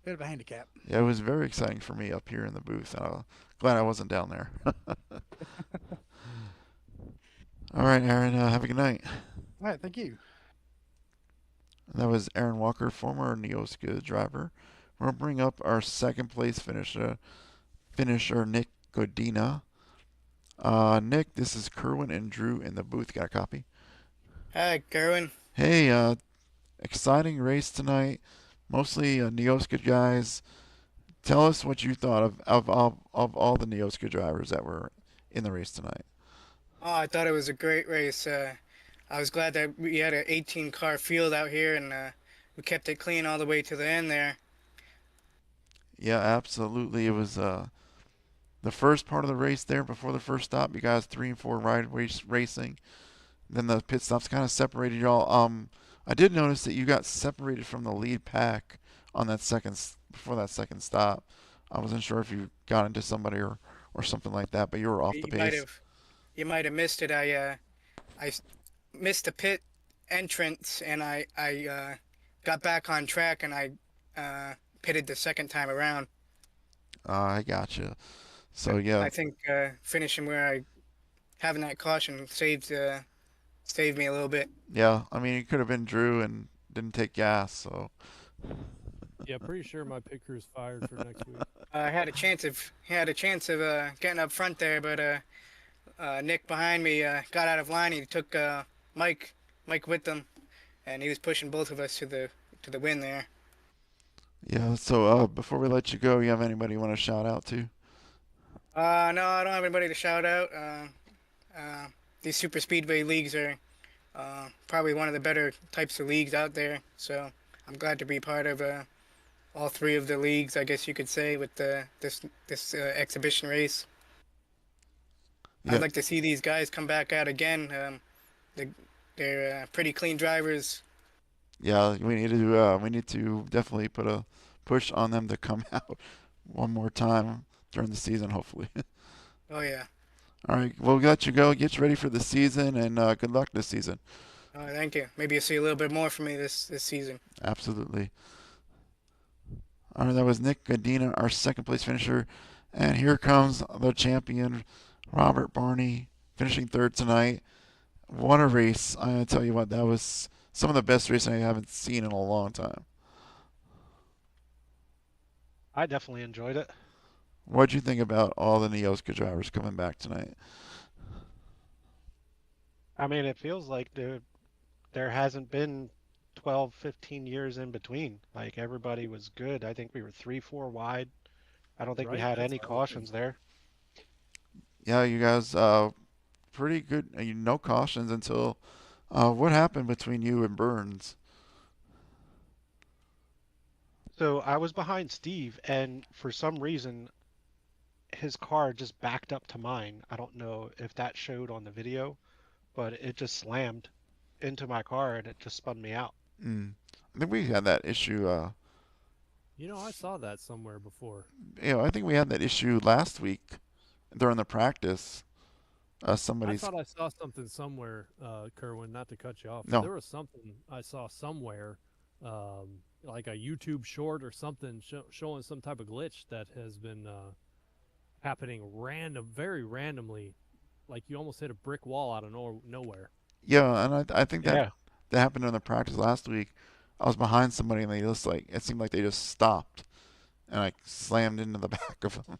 bit of a handicap. yeah, it was very exciting for me up here in the booth. And I'm glad I wasn't down there. All right, Aaron. Have a good night. All right, thank you. That was Aaron Walker, former Neosca driver. We'll bring up our second place finisher Nick Godina. Nick, this is Kerwin and Drew in the booth. Got a copy? Hi, Gerwin. Hey, exciting race tonight. Mostly Neosca guys. Tell us what you thought of all the Neosca drivers that were in the race tonight. Oh, I thought it was a great race. I was glad that we had an 18 car field out here, and we kept it clean all the way to the end there. Yeah, absolutely. It was the first part of the race there before the first stop. You guys 3 and 4 racing. Then the pit stops kind of separated y'all. I did notice that you got separated from the lead pack on that before that second stop. I wasn't sure if you got into somebody or something like that, but you were off the You might pace. have, you might have missed it. I missed the pit entrance, and I got back on track, and I pitted the second time around. I gotcha. So yeah, I think finishing where I having that caution saved me a little bit. yeah. I mean, it could have been Drew and didn't take gas. So Yeah, pretty sure my pit crew's fired for next week. I had a chance of getting up front there, but Nick behind me got out of line. He took Mike with them, and he was pushing both of us to the win there. yeah. So before we let you go, you have anybody you want to shout out to? No, I don't have anybody to shout out. These super speedway leagues are probably one of the better types of leagues out there. So I'm glad to be part of all three of the leagues, I guess you could say, with this exhibition race. Yeah. I'd like to see these guys come back out again. They're pretty clean drivers. Yeah, we need to definitely put a push on them to come out one more time during the season, hopefully. Oh yeah. All right, we'll let you go. Get you ready for the season, and good luck this season. Thank you. Maybe you'll see a little bit more from me this season. Absolutely. All right, that was Nick Godina, our second place finisher. And here comes the champion, Robert Barney, finishing third tonight. What a race. I'm going to tell you what, that was some of the best racing I haven't seen in a long time. I definitely enjoyed it. What'd you think about all the Neosca drivers coming back tonight? I mean, it feels like there hasn't been 12, 15 years in between. Like everybody was good. I think we were 3, 4 wide. I don't think we Right, had that's any what I was cautions thinking. there. Yeah, you guys, pretty good. No cautions until what happened between you and Burns? So I was behind Steve, and for some reason, his car just backed up to mine. I don't know if that showed on the video, but it just slammed into my car and it just spun me out. I think we had that issue You know, I saw that somewhere before. I think we had that issue last week during the practice. I Somebody's thought I saw something somewhere, Kerwin, not to cut you off, but no, there was something I saw somewhere, like a YouTube short or something showing some type of glitch that has been happening very randomly. Like you almost hit a brick wall out of nowhere. yeah, and I think that Yeah. that happened in the practice last week. I was behind somebody and they just it seemed like they just stopped and I slammed into the back of them.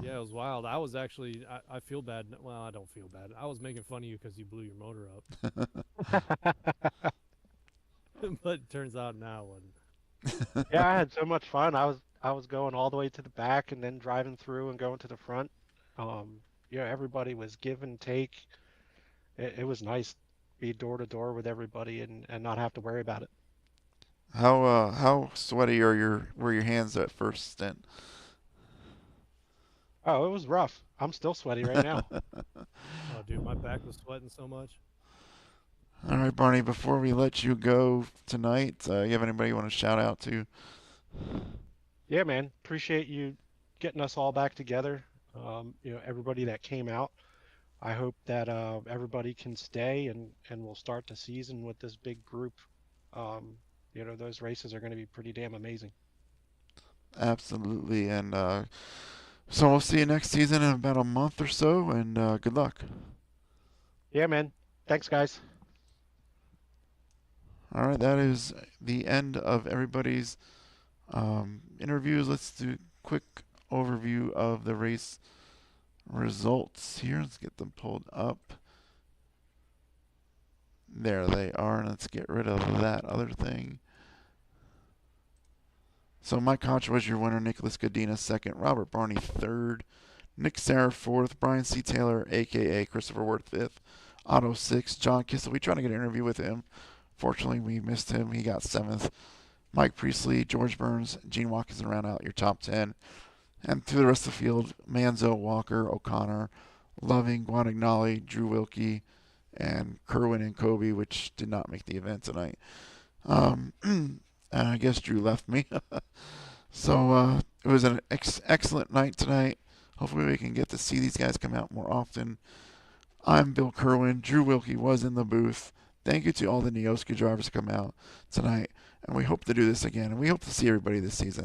Yeah, it was wild. I was actually, I feel bad. Well, I don't feel bad. I was making fun of you because you blew your motor up. But it turns out now it wasn't. Yeah, I had so much fun. I was going all the way to the back and then driving through and going to the front. Yeah, everybody was give and take. It was nice to be door to door with everybody and not have to worry about it. How sweaty were your hands at first stint? Oh, it was rough. I'm still sweaty right now. Oh, dude, my back was sweating so much. All right, Barney. Before we let you go tonight, you have anybody you want to shout out to? Yeah, man. Appreciate you getting us all back together. Everybody that came out. I hope that everybody can stay and we'll start the season with this big group. Those races are going to be pretty damn amazing. Absolutely, and so we'll see you next season in about a month or so, and good luck. Yeah, man. Thanks, guys. All right, that is the end of everybody's interviews. Let's do a quick overview of the race results here. Let's get them pulled up. There they are, and let's get rid of that other thing. So Mike Koch was your winner, Nicholas Godina second, Robert Barney third, Nick Sarah fourth, Brian C. Taylor, a.k.a. Christopher Ward fifth, Otto sixth, John Kissel. We tried to get an interview with him. Fortunately, we missed him. He got seventh. Mike Priestley, George Burns, Gene Watkinson round out your top 10. And through the rest of the field, Manzo, Walker, O'Connor, Loving, Guadagnoli, Drew Wilkie, and Kerwin and Kobe, which did not make the event tonight. And I guess Drew left me. So it was an excellent night tonight. Hopefully we can get to see these guys come out more often. I'm Bill Kerwin. Drew Wilkie was in the booth. Thank you to all the Neosca drivers who come out tonight. And we hope to do this again. And we hope to see everybody this season.